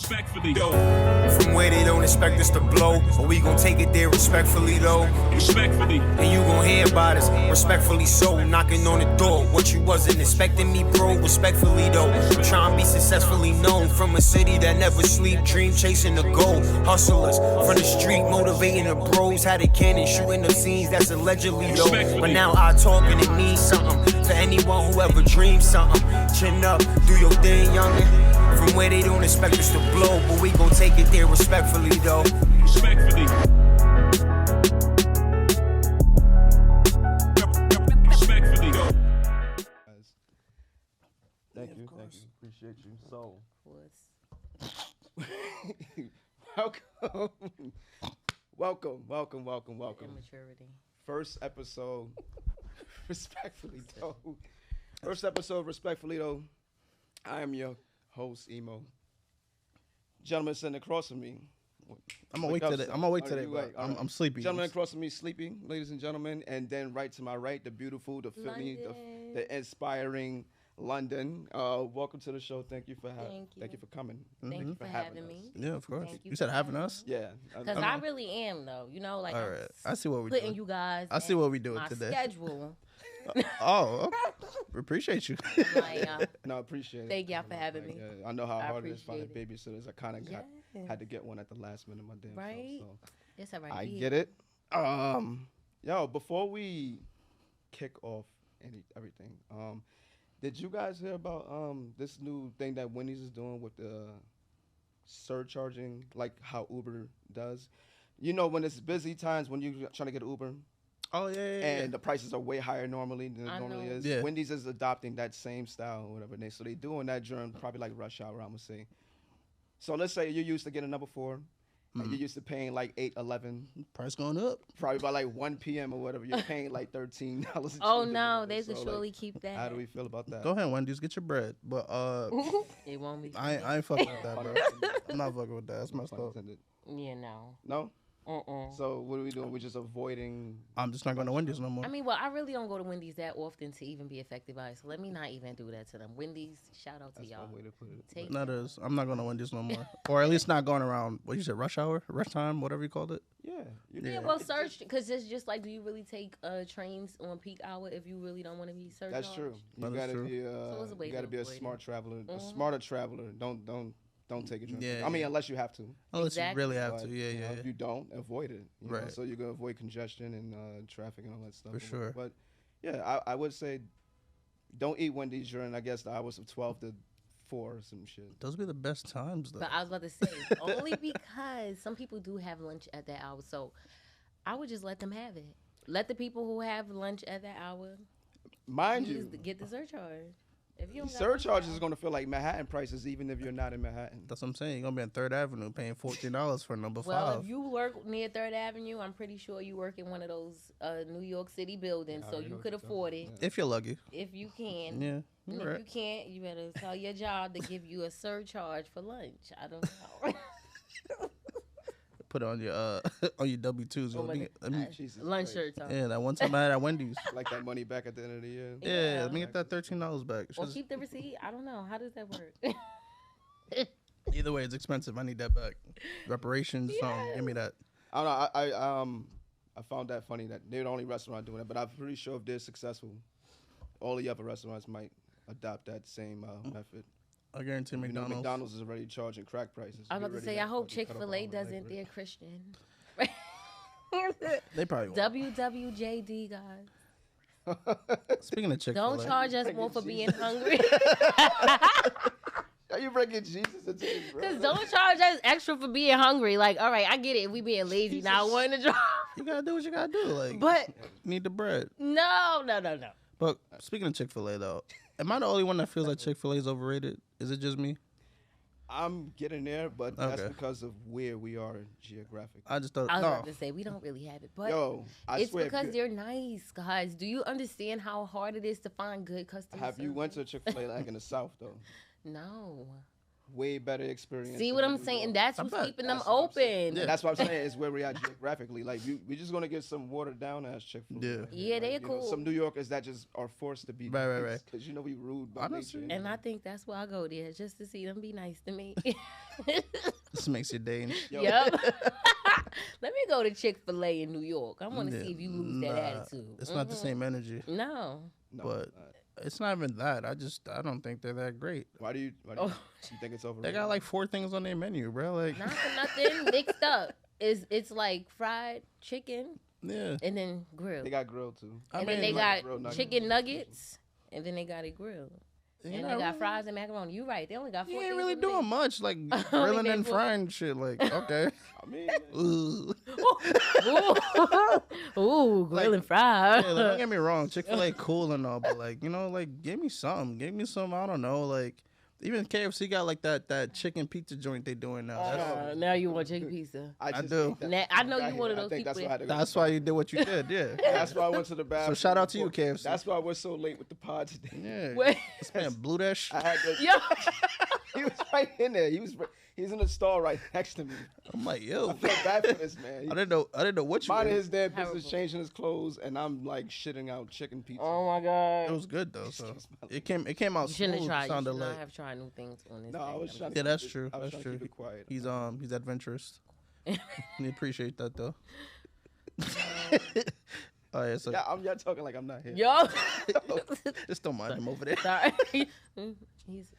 Respectfully, though. From where they don't expect us to blow, but we gon' take it there respectfully, though. Respectfully. And you gon' hear about us, respectfully so. Knocking on the door, what you wasn't expecting me, bro. Respectfully, though. Trying to be successfully known from a city that never sleep. Dream chasing the goal. Hustlers from the street, motivating the bros. Had a cannon shooting the scenes, that's allegedly, though. But now I talk and it means something. For anyone who ever dreamed something. Chin up, do your thing, youngin'. From where they don't expect us to blow, but we gon' take it there respectfully, though. Respectfully. Respectfully, though. Thank you. Appreciate you. So, welcome. Immaturity. First episode, respectfully though. I am your host, Emo. Gentleman sitting across from me. I'm gonna wait today. I'm sleepy. Gentleman across from me sleeping, ladies and gentlemen, and then right to my right, the beautiful, the Philly, the inspiring London. Welcome to the show. Thank you for coming. Thank you for having me. Yeah, of course. You said having us? Yeah. Because I really am though. You know, like all right. I see what we're putting doing. you guys. I see what we're doing my today. Schedule. Oh, we appreciate you. No, I appreciate it. Thank y'all for having me. I know how hard it is finding babysitters. I kind of had to get one at the last minute of my damn right. self, so It's all right. I get it. Yo, before we kick off everything, did you guys hear about this new thing that Wendy's is doing with the surcharging, like how Uber does? You know, when it's busy times when you're trying to get Uber. Oh yeah. And the prices are way higher normally than it normally is. Yeah. Wendy's is adopting that same style or whatever. So they doing that during probably like rush hour, I'm gonna say. So let's say you're used to getting a number 4, and you're used to paying like $8, $11. Price going up. Probably by like 1 p.m. or whatever, you're paying like $13. Oh no, they could surely keep that. How do we feel about that? Go ahead, Wendy's, get your bread. But It won't be. I ain't fucking with that, bro. I'm not fucking with that. That's messed up. Yeah, no. No? So what are we doing? We're just avoiding. I'm just not going to Wendy's no more. I mean, well, I really don't go to Wendy's that often to even be affected by it. So let me not even do that to them. Wendy's, shout out to That's y'all. one way to put it. That is. I'm not going to Wendy's no more. Or at least not going around, what you said, rush hour? Rush time? Whatever you called it? Yeah, well, search, because it's just like, do you really take trains on peak hour if you really don't want to be searched? That's true. You gotta be a smart traveler, a smarter traveler. Don't take a drink. Yeah, I mean, unless you have to. Unless you really have to. But, Yeah. If you don't, avoid it. You know? Right. So you're gonna avoid congestion and traffic and all that stuff. For sure. But yeah, I would say don't eat Wendy's during, I guess, the hours of 12 to 4 or some shit. Those be the best times, though. But I was about to say, only because some people do have lunch at that hour. So I would just let them have it. Let the people who have lunch at that hour get the surcharge. If you don't surcharge is going to feel like Manhattan prices, even if you're not in Manhattan. That's what I'm saying. You're going to be on 3rd Avenue paying $14 for number 5. Well, if you work near 3rd Avenue, I'm pretty sure you work in one of those New York City buildings, so you could afford it. If you're lucky. If you can. Yeah. And if you can't, you better tell your job to give you a surcharge for lunch. I don't know. Put it on your W-2s. Lunch shirts on. Yeah, that one time I had at Wendy's. Like that money back at the end of the year. Yeah, let me get that $13 back. Or keep the receipt. I don't know. How does that work? Either way, it's expensive. I need that back. Reparations, give me that. I don't know. I found that funny that they're the only restaurant doing it, but I'm pretty sure if they're successful, all the other restaurants might adopt that same method. I guarantee McDonald's. You know, McDonald's is already charging crack prices. I was about to say, I hope Chick-fil-A doesn't. They're Christian. They probably won't. WWJD, guys. Speaking of Chick-fil-A. Don't charge us more for being hungry. Are you bringing Jesus into this, bro? Because don't charge us extra for being hungry. Like, all right, I get it. We being lazy now. Wanting to drive. You got to do what you got to do. Like, but need the bread. No. But speaking of Chick-fil-A, though, am I the only one that feels like Chick-fil-A is overrated? Is it just me? I'm getting there, but that's because of where we are geographically. I just thought. I was about to say we don't really have it, but it's because they're nice, guys. Do you understand how hard it is to find good customers? Have you went to a Chick-fil-A like in the South though? No. way better experience. See than what in I'm New saying? York. That's I what's bet. keeping them That's what I'm saying. open. And that's what I'm saying is where we are geographically. Like we're just gonna get some watered down ass Chick-fil-A. Yeah. Yeah, they're know, cool. some New Yorkers that just are forced to be Right. because you know we rude by Honestly. nature. And I think that's why I go there, just to see them be nice to me. This makes your day. Yep. Let me go to Chick-fil-A in New York. I want to see if you lose that Nah, attitude. It's not the same energy. No. No, but it's not even that. I don't think they're that great. why do you Oh. you think it's over? They got like 4 things on their menu, bro. Like, Not for nothing mixed up. It's like fried chicken yeah. and then grilled. they got grilled too. And then they like got grilled nuggets. chicken nuggets, and then they got it grilled. You And know, they got fries and macaroni. You right. They only got 4 You ain't things really on the doing menu. much, like Only grilling made and 4. frying shit. Like, okay. I mean, Ooh. Ooh, grill and fry. Yeah, like, don't get me wrong, Chick-fil-A cool and all, but like, you know, like give me some, I don't know, like even KFC got like that chicken pizza joint they doing now. Now you want chicken pizza. I just do. ate that Now, I know got you here. one of I those think people. That's why you did what you did, yeah. That's why I went to the bathroom. shout out to you, before- KFC. That's why we're so late with the pod today. Yeah. Wait. This man blew that shit. I had to, Yo, he was right in there. He's in the stall right next to me. I'm like, yo. I feel bad for this man. I didn't know what you Minding did. his damn business, Terrible. changing his clothes, and I'm like shitting out chicken pizza. oh my god. It was good though, so it came out You shouldn't smooth. have tried. You Sounded should like not have tried new things on this. No, I thing. was trying to Yeah, keep that's it- true. I was That's trying to true. keep it quiet. He's adventurous. We appreciate that though. Oh yeah, so Yeah, y'all talking like I'm not here. Yo. just don't mind him over there. Sorry. He's,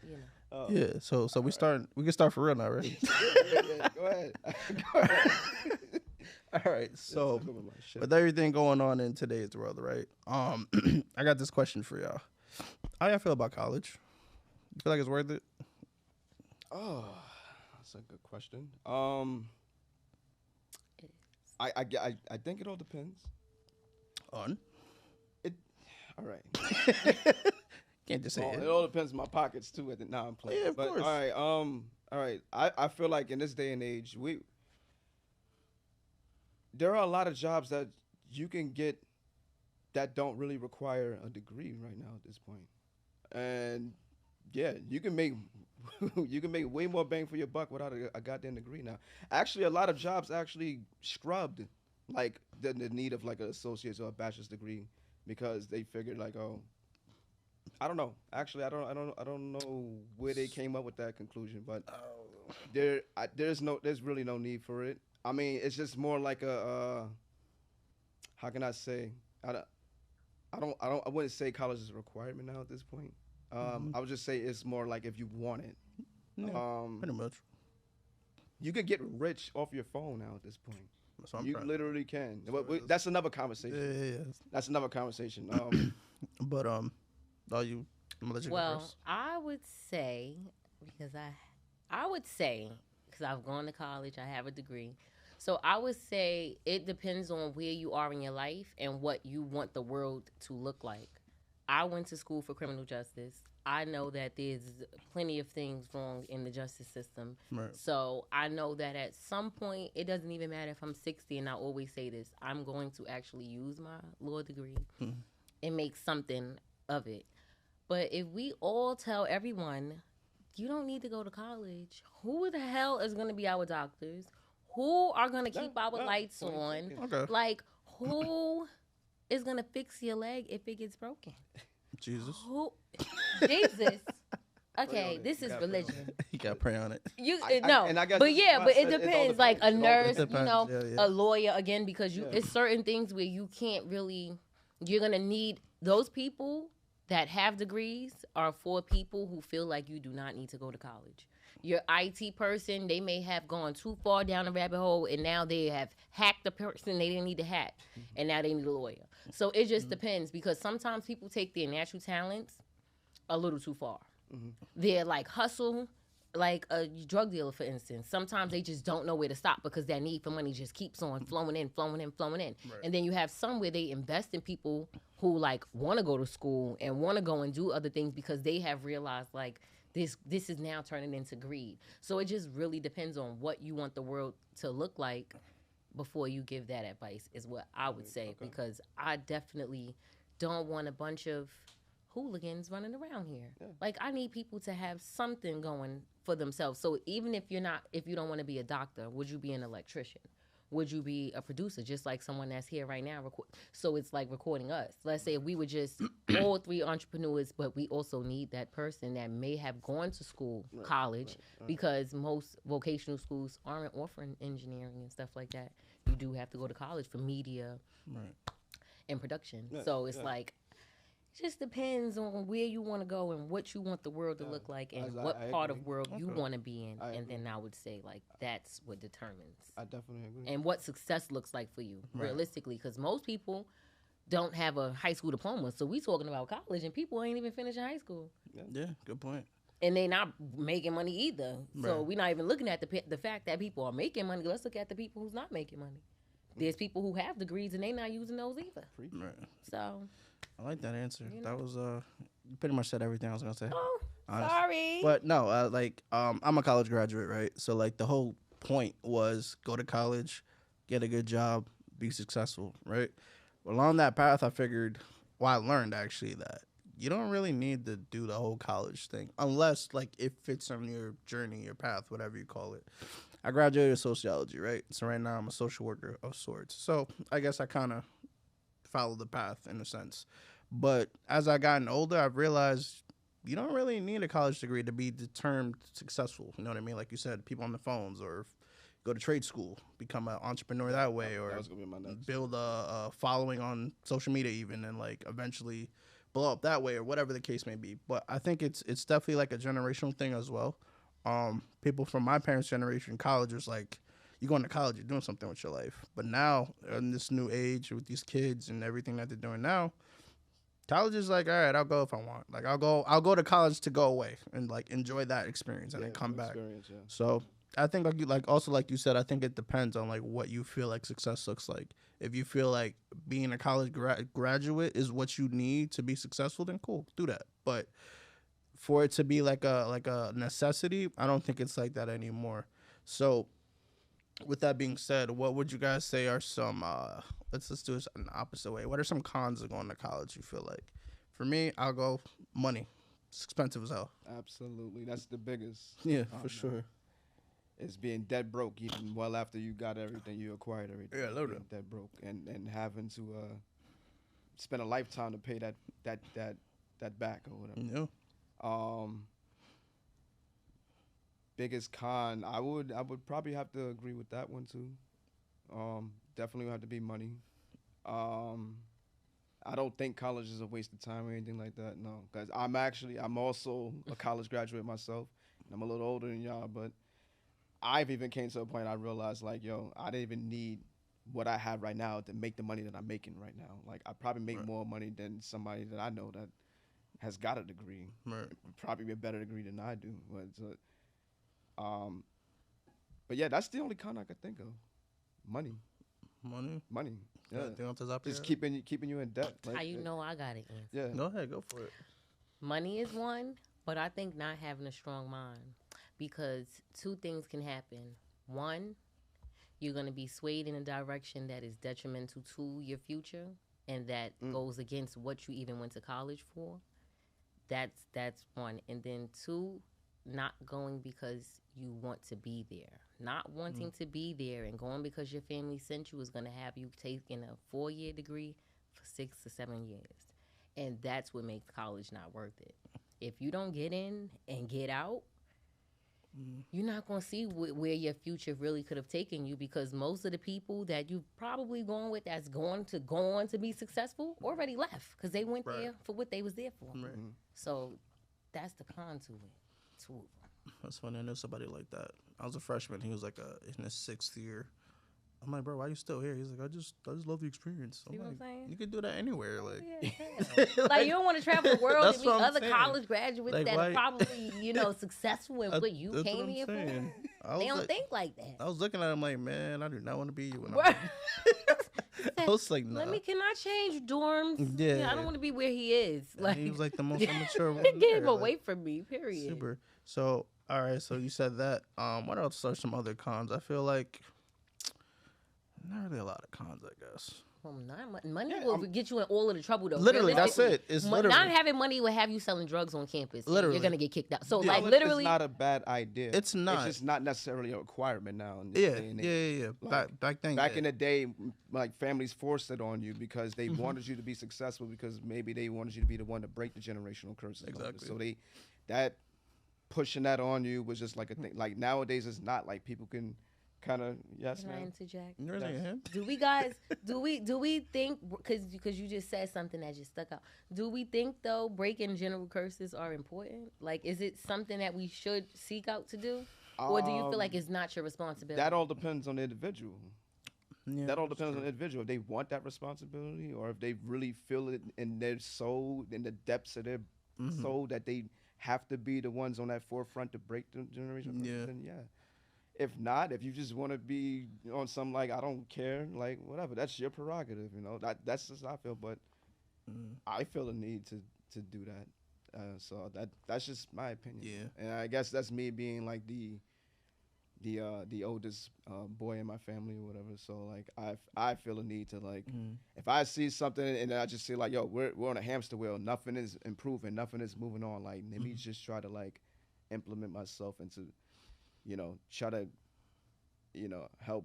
you know. Yeah, so we can start for real now, right? Yeah, go ahead. Go ahead. All right, so Talk about my shit. with everything going on in today's world, right? I got this question for y'all. How y'all feel about college? You feel like it's worth it? Oh, that's a good question. I think it all depends. On? All right. Can't just say Well, it. it all depends on my pockets too. Now I'm playing. Yeah, of But, course. All right. I feel like in this day and age, there are a lot of jobs that you can get that don't really require a degree right now at this point. And yeah, you can make way more bang for your buck without a goddamn degree now. Actually, a lot of jobs actually scrubbed like the need of like an associate's or a bachelor's degree because they figured like, oh, I don't know. Actually, I don't know where they came up with that conclusion, but there's really no need for it. I mean, it's just more like a how can I say? I wouldn't say college is a requirement now at this point. I would just say it's more like if you want it. Yeah, pretty much. You could get rich off your phone now at this point. That's what I'm You trying. literally can. That's another conversation. Yeah. That's another conversation. But I'm gonna let you go Well, first. I would say because I've gone to college, I have a degree. So I would say it depends on where you are in your life and what you want the world to look like. I went to school for criminal justice. I know that there's plenty of things wrong in the justice system. Right. So I know that at some point, it doesn't even matter if I'm 60, and I always say this, I'm going to actually use my law degree and make something of it. But if we all tell everyone, you don't need to go to college, who the hell is going to be our doctors? Who are going to keep our lights on? Okay. Like, who is going to fix your leg if it gets broken? Jesus. Who? Jesus. Okay, this is religion. You gotta pray on it. and I guess but this is yeah, why but I it said it all depends. Like a depends. It all nurse, depends. a lawyer. Again, because it's certain things where you can't really. You're gonna need those people that have degrees are for people who feel like you do not need to go to college. Your IT person, they may have gone too far down the rabbit hole, and now they have hacked the person they didn't need to hack, and now they need a lawyer. So it just depends, because sometimes people take their natural talents a little too far. They're like hustle, like a drug dealer, for instance. Sometimes they just don't know where to stop because that need for money just keeps on flowing in. Right. And then you have some where they invest in people who like want to go to school and want to go and do other things because they have realized like this is now turning into greed. So it just really depends on what you want the world to look like before you give that advice, is what I would say. Because I definitely don't want a bunch of hooligans running around here. Like, I need people to have something going for themselves. So even if you don't want to be a doctor, would you be an electrician? Would you be a producer, just like someone that's here right now? So it's like recording us. Let's say if we were just all three entrepreneurs, but we also need that person that may have gone to school, college, because most vocational schools aren't offering engineering and stuff like that. You do have to go to college for media and production. So it's like, it just depends on where you want to go and what you want the world to look like and what part of world you want to be in. And then I would say, like, that's what determines. I definitely agree. And what success looks like for you, realistically. Because most people don't have a high school diploma. So we talking about college and people ain't even finishing high school. Yeah, good point. And they not making money either. So we're not even looking at the fact that people are making money. Let's look at the people who's not making money. There's people who have degrees and they not using those either. Right. So... I like that answer. That was you pretty much said everything I was gonna say. Oh, honestly. sorry. But no, I'm a college graduate, right? So like the whole point was go to college, get a good job, be successful, right? Well, along that path, I learned actually that you don't really need to do the whole college thing unless like it fits on your journey, your path, whatever you call it. I graduated sociology, right? So right now I'm a social worker of sorts. So I guess I kind of follow the path in a sense. But as I gotten older, I've realized you don't really need a college degree to be termed successful. You know what I mean? Like you said, people on the phones or go to trade school, become an entrepreneur that way, or build a following on social media even, and like eventually blow up that way, or whatever the case may be. But I think it's definitely like a generational thing as well. People from my parents' generation, college was like, you're going to college, you're doing something with your life. But now, in this new age with these kids and everything that they're doing now, college is like, all right, I'll go if I want. Like, I'll go to college to go away and like enjoy that experience and then come back. Yeah. So I think like you said, I think it depends on like what you feel like success looks like. If you feel like being a college graduate is what you need to be successful, then cool, do that. But for it to be like a necessity, I don't think it's like that anymore. So with that being said, what would you guys say are some, let's do this in the opposite way. What are some cons of going to college you feel like? For me, I'll go money. It's expensive as hell. Absolutely. That's the biggest. Yeah, for sure. It's being dead broke even well after you got everything, you acquired everything. Yeah, I love that. Dead broke and having to spend a lifetime to pay that back or whatever. Yeah. Biggest con, I would probably have to agree with that one too. Definitely would have to be money. I don't think college is a waste of time or anything like that. No, because I'm also a college graduate myself. I'm a little older than y'all, but I've even came to a point I realized like, yo, I didn't even need what I have right now to make the money that I'm making right now. Like I probably make more money than somebody that I know that has got a degree. Right. Probably a better degree than I do. But yeah, that's the only con I could think of. Money. Yeah. Just keeping you in debt. Like, how you know I got it? Yeah. Go ahead, go for it. Money is one, but I think not having a strong mind, because two things can happen. One, you're going to be swayed in a direction that is detrimental to your future, and that goes against what you even went to college for. That's one. And then two, not going because you want to be there. Not wanting to be there and going because your family sent you is going to have you taking a 4-year degree for 6 to 7 years. And that's what makes college not worth it. If you don't get in and get out, you're not going to see where your future really could have taken you, because most of the people that you've probably gone with that's going to go on to be successful already left because they went there for what they was there for. Right. So that's the con to it. Two of them. That's funny. I know somebody like that. I was a freshman. He was like in his 6th year. I'm like, bro, why are you still here? He's like, I just love the experience. See what I'm saying? You could do that anywhere. Like, like you don't want to travel the world and meet other college graduates like, that are probably, successful in what you came here for. They don't think like that. I was looking at him like, man, I do not want to be you. I was like, nah. Can I change dorms? Yeah. I don't want to be where he is. Like, he was like the most immature one. Get him away from me, period. Super. So, all right, so you said that. What else are some other cons? I feel like not really a lot of cons, I guess. Money will get you in all of the trouble, though. Literally, that's it. It's literally not having money will have you selling drugs on campus. Literally, you're gonna get kicked out. So Yeah, like literally, it's not a bad idea. It's not. It's just not necessarily a requirement now. In this day and age. Yeah. Like, Back in the day, like families forced it on you because they wanted you to be successful because maybe they wanted you to be the one to break the generational curses. Exactly. So that pushing that on you was just like a thing. Like nowadays, it's not like people can kind of Can I interject? Do we think because you just said something that just stuck out? Do we think though breaking general curses are important? Like, is it something that we should seek out to do, or do you feel like it's not your responsibility? That all depends on the individual. Yeah, that all depends on the individual. If they want that responsibility, or if they really feel it in their soul, in the depths of their soul, that they have to be the ones on that forefront to break the generation. Then yeah. If not, if you just want to be on some like I don't care, like whatever, that's your prerogative. You know, that's just how I feel. But I feel a need to do that. So that's just my opinion. Yeah. And I guess that's me being like the oldest boy in my family or whatever. So like I feel a need to like if I see something and I just see like yo we're on a hamster wheel, nothing is improving, nothing is moving on. Like let me just try to like implement myself into try to help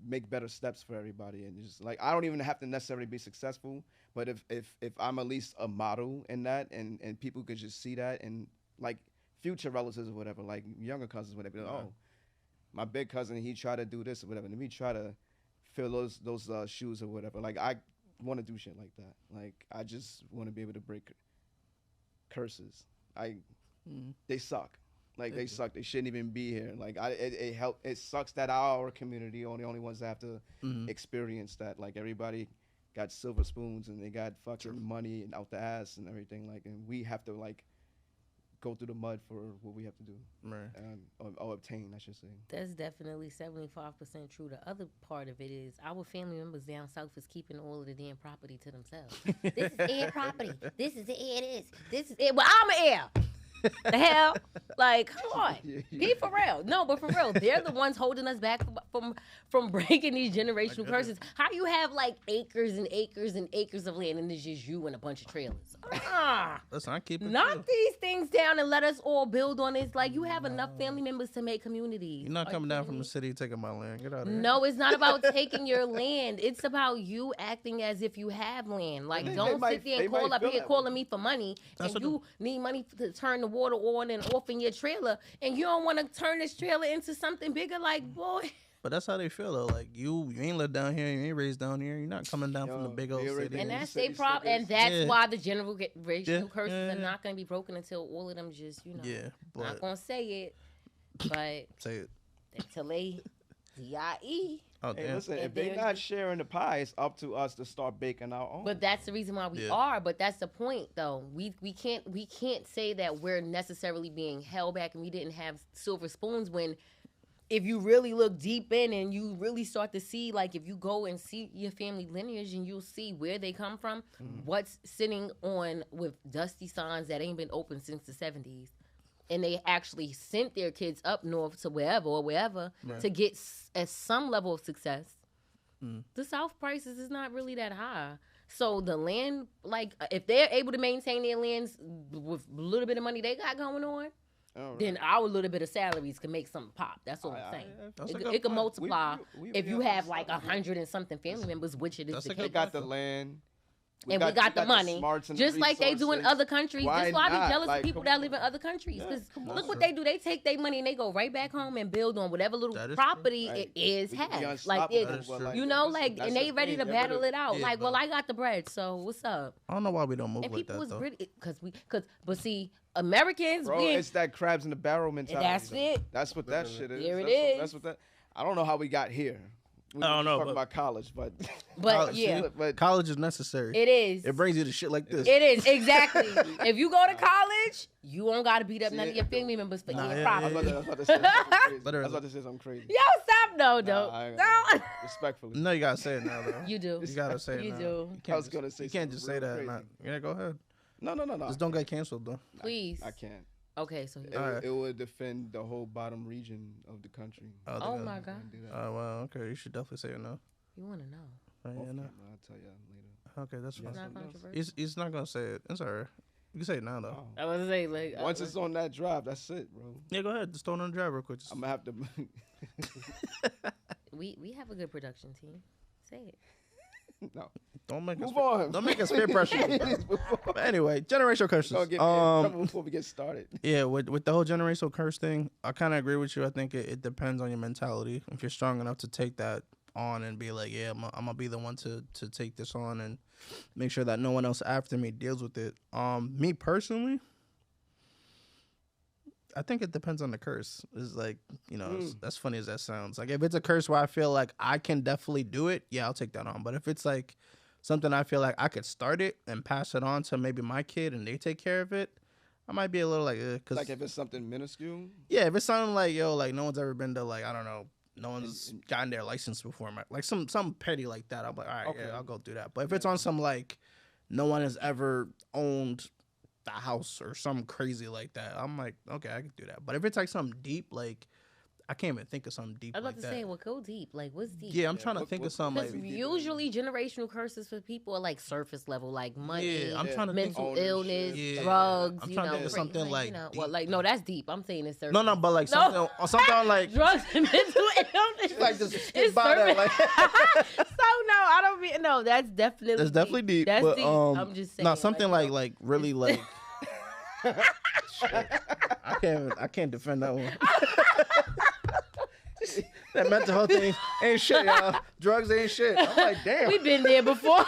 make better steps for everybody. And just like I don't even have to necessarily be successful, but if I'm at least a model in that and people could just see that and like future relatives or whatever, like younger cousins, whatever. Oh, my big cousin, he tried to do this or whatever. Let me try to fill those shoes or whatever. Like I want to do shit like that. Like I just want to be able to break curses. They suck. Like they suck. They shouldn't even be here. Like it sucks that our community are the only ones that have to experience that. Like everybody got silver spoons and they got fucking money and out the ass and everything. Like and we have to like go through the mud for what we have to do, right? Or obtain, I should say. That's definitely 75% true. The other part of it is our family members down south is keeping all of the damn property to themselves. This is heir property. This is the heir. This is it. Well, I'm an heir. The hell? Like, come on. Be for real. No, but for real, they're the ones holding us back from breaking these generational curses. How you have like acres and acres and acres of land and it's just you and a bunch of trailers? Let's not keep it. Knock these things down and let us all build on this. Like, you have enough family members to make communities. You're not coming down from the city taking my land. Get out of here. No, it's not about taking your land. It's about you acting as if you have land. Like, don't sit there and call up here calling me for money. And you need money to turn the water on and off in your trailer. And you don't want to turn this trailer into something bigger. Like, boy. But that's how they feel though. Like you ain't lived down here, you ain't raised down here. You're not coming down from the big old city. And that's their problem. And that's why the generational curses are not going to be broken until all of them just, not going to say it, but say it until they D-I-E. Oh, hey, listen, if they're not sharing the pie, it's up to us to start baking our own. But that's the reason why we are. But that's the point, though. We can't say that we're necessarily being held back and we didn't have silver spoons when. If you really look deep in and you really start to see, like if you go and see your family lineage and you'll see where they come from, what's sitting on with dusty signs that ain't been open since the 70s. And they actually sent their kids up north to wherever to get at some level of success. The South prices is not really that high. So the land, like if they're able to maintain their lands with a little bit of money they got going on, then our little bit of salaries can make something pop. That's all I'm saying. It can multiply if you have like 100 and something family members, which it is the case. They got the land. We got the money. Just like they do in other countries. That's why I be jealous of people that live in other countries. Because look what they do. They take their money and they go right back home and build on whatever little property it is has. Like, and they ready to battle it out. Like, well, I got the bread, so what's up? I don't know why we don't move like that, though. But see, Americans, it's that crabs in the barrel mentality. That's it. That's what that shit is. Here it is. That's what that. I don't know how we got here. We I don't know about college, but college is necessary. It is. It brings you to shit like this. It is exactly. If you go to college, you don't got to beat up none of your family members for your property. I was about to say something crazy. Yo, stop! No. Respectfully. No, you gotta say it now, though. You do. You gotta say it. You now. do. I was gonna say. You can't just say that. Yeah, go ahead. No. Just don't get canceled, though. Please. I can't. Okay, so it would defend the whole bottom region of the country. Oh my God. Oh wow, okay. You should definitely say it now. You want to know? Right, Off yeah, no. camera, I'll tell y'all later. Okay, that's You fine. got Not something else? controversial. He's not gonna say it. It's alright. You can say it now though. Oh. I was gonna say like Once it's on that drive, that's it, bro. Yeah, go ahead. Just throw it on the drive real quick. Just- I'm gonna have to. we have a good production team. Say it. No. Don't make us Move on. Don't make us peer pressure. But anyway, generational curses. Don't get me in trouble before we get started. Yeah, with the whole generational curse thing, I kind of agree with you. I think it depends on your mentality. If you're strong enough to take that on and be like, yeah, I'm gonna be the one to take this on and make sure that no one else after me deals with it. Me personally, I think it depends on the curse. It's like, you know, as funny as that sounds. Like if it's a curse where I feel like I can definitely do it, yeah, I'll take that on. But if it's like something I feel like I could start it and pass it on to maybe my kid and they take care of it, I might be a little like, cause Like if it's something minuscule. yeah, if it's something like, yo, like no one's ever been to like, I don't know, no one's gotten their license before, like some petty like that, I'm like, all right, Okay. yeah, I'll go do that. But if it's on some like no one has ever owned the house or something crazy like that, I'm like, okay, I can do that. But if it's like something deep, like I can't even think of something deep I was like about to that. say, well, go deep. Like, what's deep? Yeah, I'm trying to think of something Because like, usually generational curses for people are like surface level, like money, yeah, I'm trying to think. mental Ownership. illness, Yeah. drugs. I'm you trying to know, think of something like well, deep. like no, that's deep. I'm saying it's surface. No, but like No. something like drugs and mental illness. like just skip It's by that, surface. like So no, I don't mean no. That's definitely that's definitely deep. That's but deep. I'm just saying. no, something like, like really like. Shit. I can't defend that one. That mental health thing ain't shit, y'all. Drugs ain't shit. I'm like, damn. We've been there before.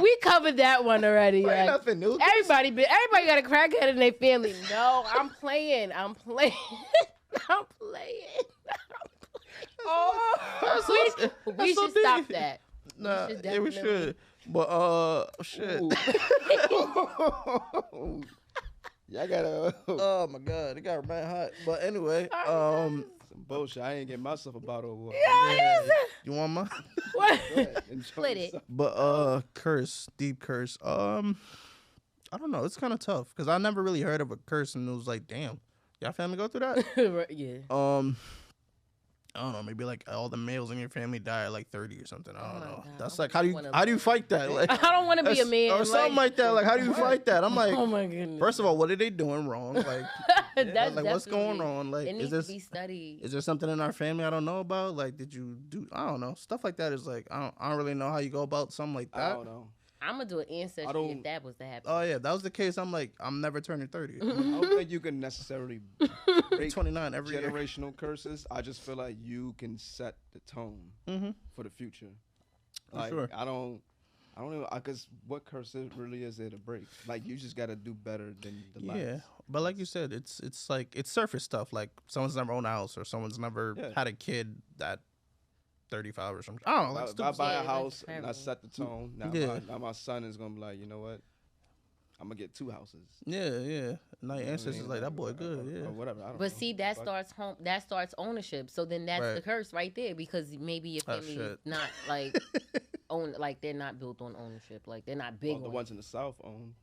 We covered that one already. Ain't Like, nothing new. everybody got a crackhead in their family. No, I'm playing. I'm playing. Oh, we should stop that. Nah, should yeah, we definitely- should. But shit. Y'all gotta Oh my god, it got mad hot. But anyway, some bullshit. I ain't getting myself a bottle of water. you want mine? What? Go ahead, enjoy Split it. yourself. But curse, deep curse. I don't know. It's kind of tough because I never really heard of a curse and it was like, damn, y'all family go through that? Right, yeah. I don't know, maybe like all the males in your family die at like 30 or something. I don't my know. God. That's I like wouldn't how do you fight that? Like I don't want to be a man. or something like that. Like how do you fight that? I'm like, oh my goodness. first of all, what are they doing wrong? Like, That's like what's going definitely- on? Like, It is needs this to be studied. is there something in our family I don't know about? Like, did you do? I don't know. Stuff like that is like I don't really know how you go about something like I that. don't know. I'm gonna do an ancestry don't- if that was to happen. Oh yeah, if that was the case, I'm like, I'm never turning 30. I don't think you can necessarily break 29 every year. generational curses. I just feel like you can set the tone for the future. Like sure. I don't know, because what curse it really is there to break? Like you just got to do better than the last. Yeah, but like you said, it's like it's surface stuff. Like someone's never owned a house or someone's never Yeah. had a kid that 35 or something. I don't know. Like If I stupid buy Yeah, a that's house and I terrible. set the tone, now, Yeah. now my son is gonna be like, you know what? I'm gonna get 2 houses. Yeah. Now your You know what I ancestors mean? like that boy good. Or Yeah. whatever. I don't But know. see, that starts home. That starts ownership. So then that's the Right. curse right there, because maybe your Oh, family is shit. not like like they're not built on ownership. Like they're not big All the on ones in the South own.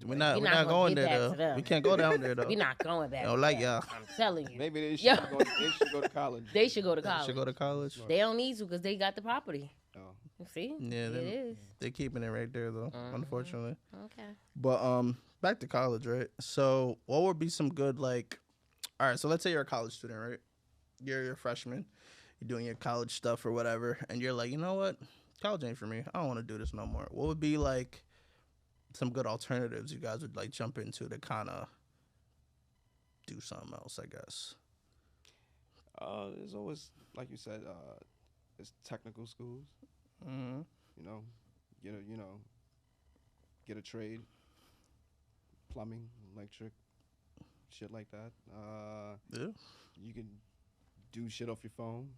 We're not You're not gonna going give there that though. to them. We can't go down there though. We're not going back. I don't to like that. y'all. I'm telling you, Maybe they should, Yo. they should go to college. they should go to college. Should go to college. They don't need to because they got the property. Oh. See, Yeah, it is. They're keeping it right there though. Unfortunately. Okay. But back to college, right? So what would be some good like? All right, so let's say you're a college student, right? You're a freshman, you're doing your college stuff or whatever, and you're like, you know what, college ain't for me. I don't want to do this no more. What would be like some good alternatives you guys would like jump into to kind of do something else? I guess. There's always, like you said, it's technical schools. Mm-hmm. Get a trade, plumbing, electric, shit like that. Yeah. You can do shit off your phone.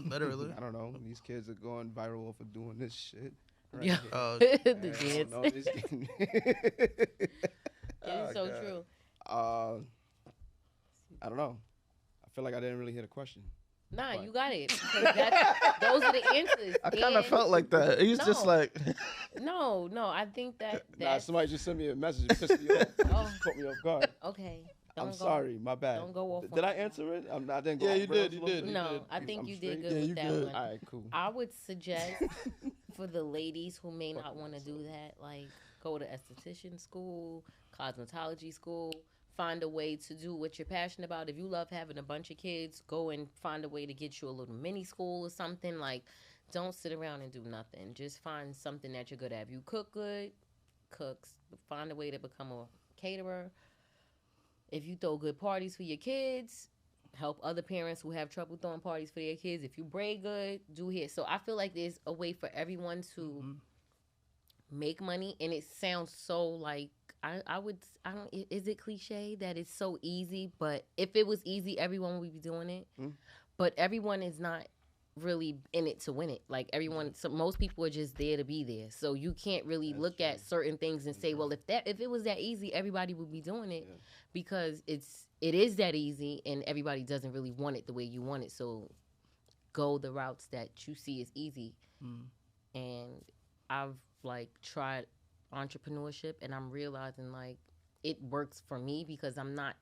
Literally. I don't know. These kids are going viral for doing this shit. Right Yeah. here. The I don't kids. know, it's getting- It is so God. true. I don't know. I feel like I didn't really hear the question. Nah, What? you got it. Because those are the answers. I kind of And- felt like that. He's just No. like, No, I think that Nah, that's somebody just sent me a message and pissed me off. Oh. Just caught me off guard. okay. I'm sorry, my bad. Don't go off. Did I answer it? I didn't go. Yeah, off you rails did. a You little did. bit? No, I think I'm you straight? did good Yeah, with you that good. one. All right, cool. I would suggest for the ladies who may not want to do that, like go to esthetician school, cosmetology school, find a way to do what you're passionate about. If you love having a bunch of kids, go and find a way to get you a little mini school or something. Like, don't sit around and do nothing. Just find something that you're good at. If you cook good, cooks. Find a way to become a caterer. If you throw good parties for your kids, help other parents who have trouble throwing parties for their kids. If you braid good, do hair. So I feel like there's a way for everyone to make money, and it sounds so like is it cliche that it's so easy? But if it was easy, everyone would be doing it. But everyone is not really in it to win it. Like so most people are just there to be there. So you can't really look at certain things and say, well, if it was that easy, everybody would be doing it, because it is that easy, and everybody doesn't really want it the way you want it. So go the routes that you see as easy. And I've tried entrepreneurship, and I'm realizing it works for me because I'm not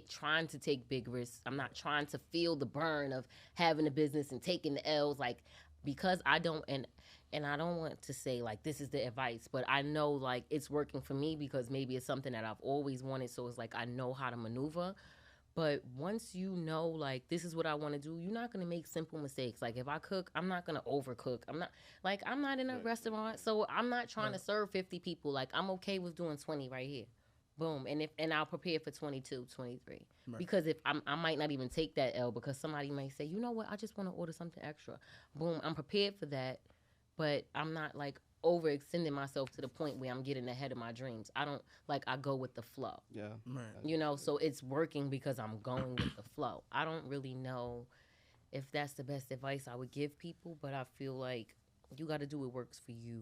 trying to take big risks. I'm not trying to feel the burn of having a business and taking the L's, because I don't, and I don't want to say this is the advice, but I know it's working for me because maybe it's something that I've always wanted. So it's I know how to maneuver. But once you know, this is what I want to do, you're not going to make simple mistakes. If I cook, I'm not going to overcook. I'm not in a restaurant, so I'm not trying to serve 50 people. I'm okay with doing 20 right here. Boom. And I'll prepare for 22, 23. Right. Because if I might not even take that L, because somebody may say, you know what, I just want to order something extra. Boom. I'm prepared for that, but I'm not overextending myself to the point where I'm getting ahead of my dreams. I don't I go with the flow. Yeah. Right. So it's working because I'm going with the flow. I don't really know if that's the best advice I would give people, but I feel like you got to do what works for you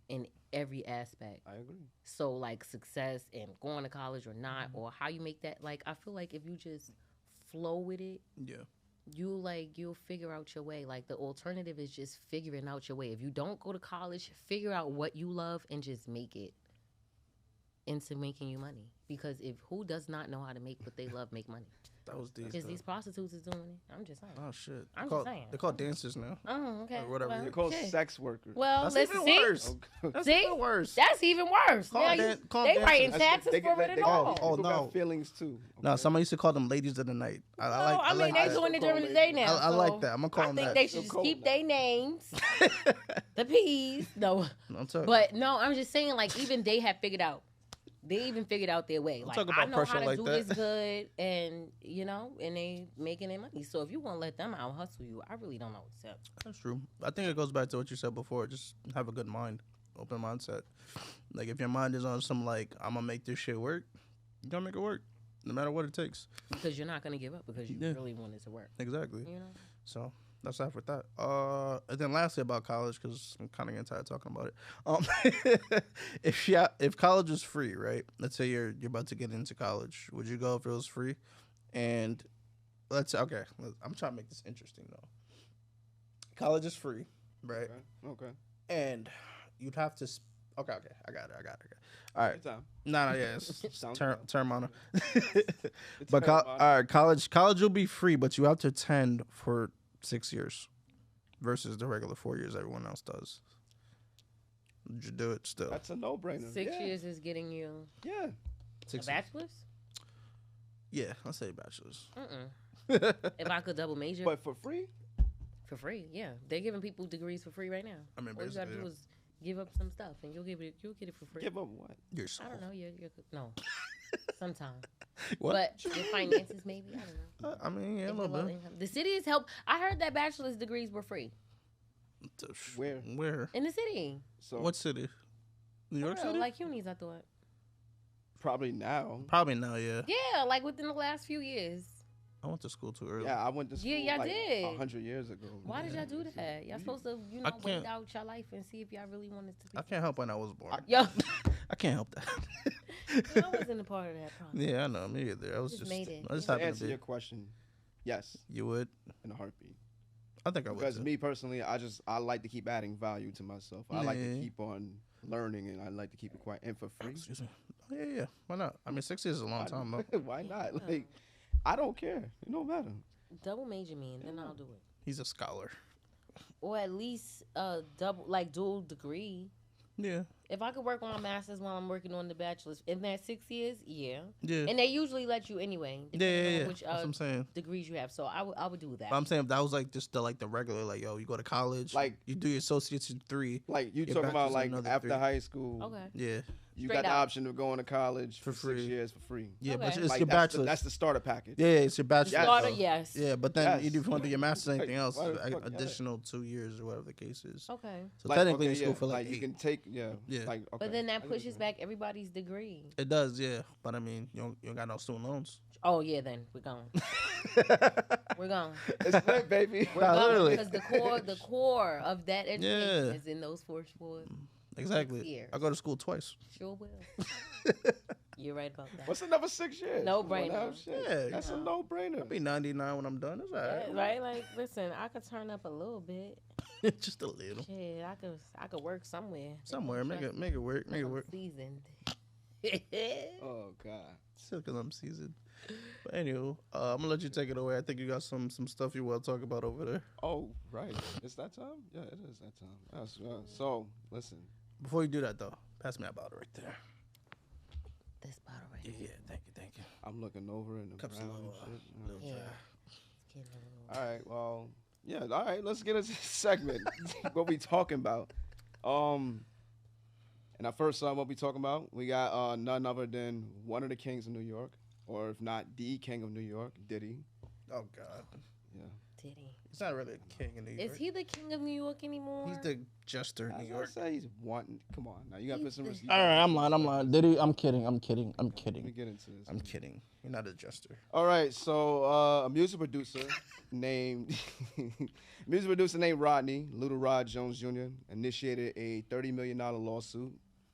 in every aspect. I agree. So success and going to college or not, or how you make that, I feel like if you just flow with it, you'll figure out your way. The alternative is just figuring out your way. If you don't go to college, figure out what you love and just make it into making you money. Because who does not know how to make what they love make money? That was deep. Because these prostitutes is doing it. I'm just saying. Oh shit! Just saying. They're called dancers now. Oh, okay. Or whatever. Well, they're called sex workers. Well, that's even worse. That's even worse. That's even worse. They writing taxes for it and all. Oh no, got feelings too. Okay? No, somebody used to call them ladies of the night. I mean, they're doing it during the day now. I like that. I'm gonna call them that. I think they should just keep their names. The P's. No. But no, I'm just saying, even they have figured out. They even figured out their way. I know how to do this good, and and they making their money. So if you want to let them out hustle you, I really don't know what's up. That's true. I think it goes back to what you said before. Just have a good mind, open mindset. If your mind is on some I'm gonna make this shit work, you gotta make it work, no matter what it takes. Because you're not gonna give up because you really want it to work. Exactly. So that's that with that. And then lastly about college, because I'm kind of getting tired talking about it. If college was free, right? Let's say you're about to get into college. Would you go if it was free? And let's say, okay, I'm trying to make this interesting though. College is free, right? Okay. And you'd have to. Okay. I got it. All right. No, yeah. Term honor. But all right, college will be free, but you have to attend for 6 years versus the regular 4 years everyone else does. Would you do it still? That's a no-brainer. 6 years is getting you a bachelor's? Yeah, I'll say bachelor's. If I could double major. But for free? For free, yeah. They're giving people degrees for free right now. I mean, all you gotta do is give up some stuff, and you'll get it for free. Give up what? Your soul. I don't know. No. Sometime. What? But your finances, maybe. I don't know. I mean, yeah, a little bit. The city has helped. I heard that bachelor's degrees were free. Where? In the city. So what city? New York City? Like unis, I thought. Probably now, yeah. Yeah, within the last few years. I went to school too early. Yeah, I went to school y'all did. 100 years ago. Why did y'all do that? Y'all supposed to, wait out your life and see if y'all really wanted to be. I can't help when I was born. I can't help that. I wasn't a part of that process. Yeah, I know. Me either. I was just made it. I just to happened answer to be. your question, yes. You would? In a heartbeat. I think I would. Because too. me personally, I like to keep adding value to myself. I like to keep on learning, and I like to keep it quiet and for free. Excuse me. Yeah. Why not? I mean, 6 years is a long time, though. Why not? Like, I don't care. It don't matter. Double major me, and then I'll do it. He's a scholar. Or at least dual degree. Yeah. If I could work on my master's while I'm working on the bachelor's in that 6 years, yeah. Yeah. And they usually let you anyway. Yeah. On which, That's what I'm saying. degrees you have. So I would do that. But I'm saying if that was like just the regular, like, yo, you go to college, Like, you do your associates in 3. Like, you Your talking about, bachelor's like, in another after 3. high school. Okay. Yeah. You Straight got the out. option of going to college for 6 free. years for free. Yeah, but Okay. it's Like, your that's bachelor's. that's the starter package. Yeah, it's your bachelor's. Yes. Starter, though. yes. Yeah, but then Yes. you do want to do your master's or anything else, Why the fuck, additional 2 years or whatever the case is. Okay. So Like, technically okay, in school for like you 8. can take, Yeah. Like, okay. But then I that get what pushes you're back everybody's degree. It does, yeah. But I mean, you don't got no student loans. Oh, yeah, then we're gone. We're gone. saying. It's lit, baby. We're Nah, gone literally. because the core of that education is in those four Exactly. years. I go to school twice. Sure will. You're right about that. What's another 6 years? No Come on now, brainer. shit. Yeah, That's a I'll no-brainer. be 99 when I'm done. It's all right. Yeah, right? Like, listen, I could turn up a little bit. Just a little. Shit, I could work somewhere. Somewhere. Make it work. Make it work. Seasoned. Oh, God. Still because I'm seasoned. But anywho, I'm gonna let you take it away. I think you got some stuff you want to talk about over there. Oh, right. It's that time? Yeah, it is that time. So, listen. Before you do that though, pass me that bottle right there. This bottle right Yeah, thank you. I'm looking over in the Cups brown a little, and shit. you know. little Yeah. dry. It's getting a little- All right, well, yeah, all right, let's get into this segment. What we talking about? And our first song, what we talking about? We got none other than one of the kings of New York, or if not the king of New York, Diddy. Oh God, Yeah. Diddy. he's not really a king in New York. Is he the king of New York anymore? He's the jester in New I York. say he's one. Come on, now you got to put some He's respect. All right, I'm lying. Diddy, I'm kidding. Let me get into this. I'm kidding. You're not a jester. All right, so a music producer named Rodney Little Rod Jones Jr. initiated a $30 million lawsuit,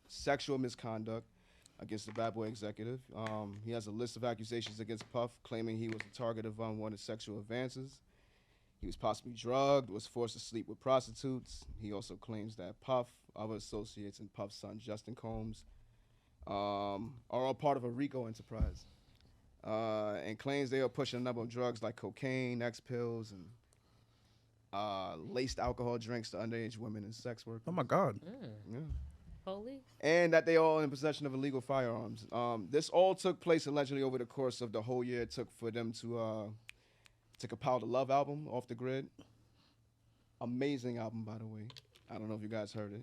sexual misconduct against the Bad Boy executive. He has a list of accusations against Puff, claiming he was the target of unwanted sexual advances. He was possibly drugged, was forced to sleep with prostitutes. He also claims that Puff, other associates, and Puff's son Justin Combs are all part of a RICO enterprise. And claims they are pushing a number of drugs like cocaine, X pills, and laced alcohol drinks to underage women and sex workers. Oh my God. Yeah. Police? And that they all in possession of illegal firearms. This all took place allegedly over the course of the whole year it took for them to compile the Love album, Off the Grid. Amazing album, by the way. I don't know if you guys heard it.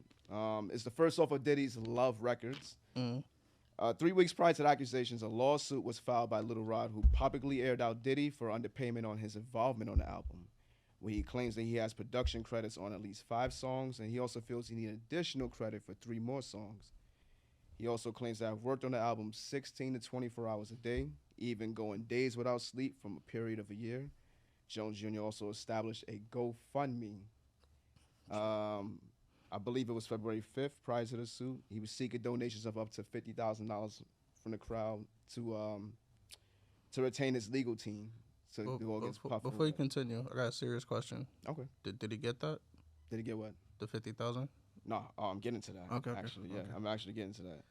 It's the first off of Diddy's Love Records. 3 weeks prior to the accusations, a lawsuit was filed by Little Rod, who publicly aired out Diddy for underpayment on his involvement on the album, where he claims that he has production credits on at least 5 songs, and he also feels he needs additional credit for 3 more songs. He also claims to have worked on the album 16 to 24 hours a day, even going days without sleep from a period of a year. Jones Jr. also established a GoFundMe. I believe it was February 5th, prior to the suit. He was seeking donations of up to $50,000 from the crowd to retain his legal team to go against Puff. Before you continue, I got a serious question. Okay. Did he get that? Did he get what? The 50,000? No, I'm getting to that. Okay. Actually, yeah, Okay. I'm actually getting to that.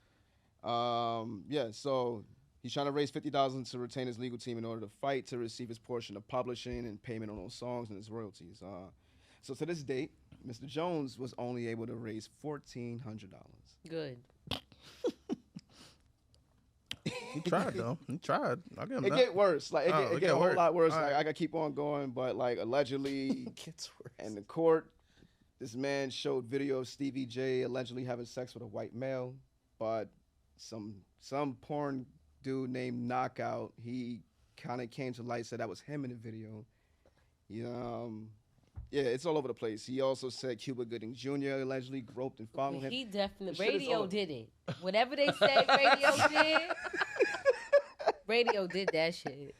Yeah, so he's trying to raise $50,000 to retain his legal team in order to fight to receive his portion of publishing and payment on those songs and his royalties. So to this date, Mr. Jones was only able to raise $1,400. Good. He tried though. He tried. I'll give him It that. get worse. Like it get a whole lot worse. All Like right. I gotta keep on going, but like allegedly It gets worse. in the court, this man showed video of Stevie J allegedly having sex with a white male, but some porn dude named Knockout, he kind of came to light, said that was him in the video. Yeah, it's all over the place. He also said Cuba Gooding Jr. allegedly groped and fondled him. He definitely, This shit is radio all- did it. Whatever they said radio did, radio did that shit.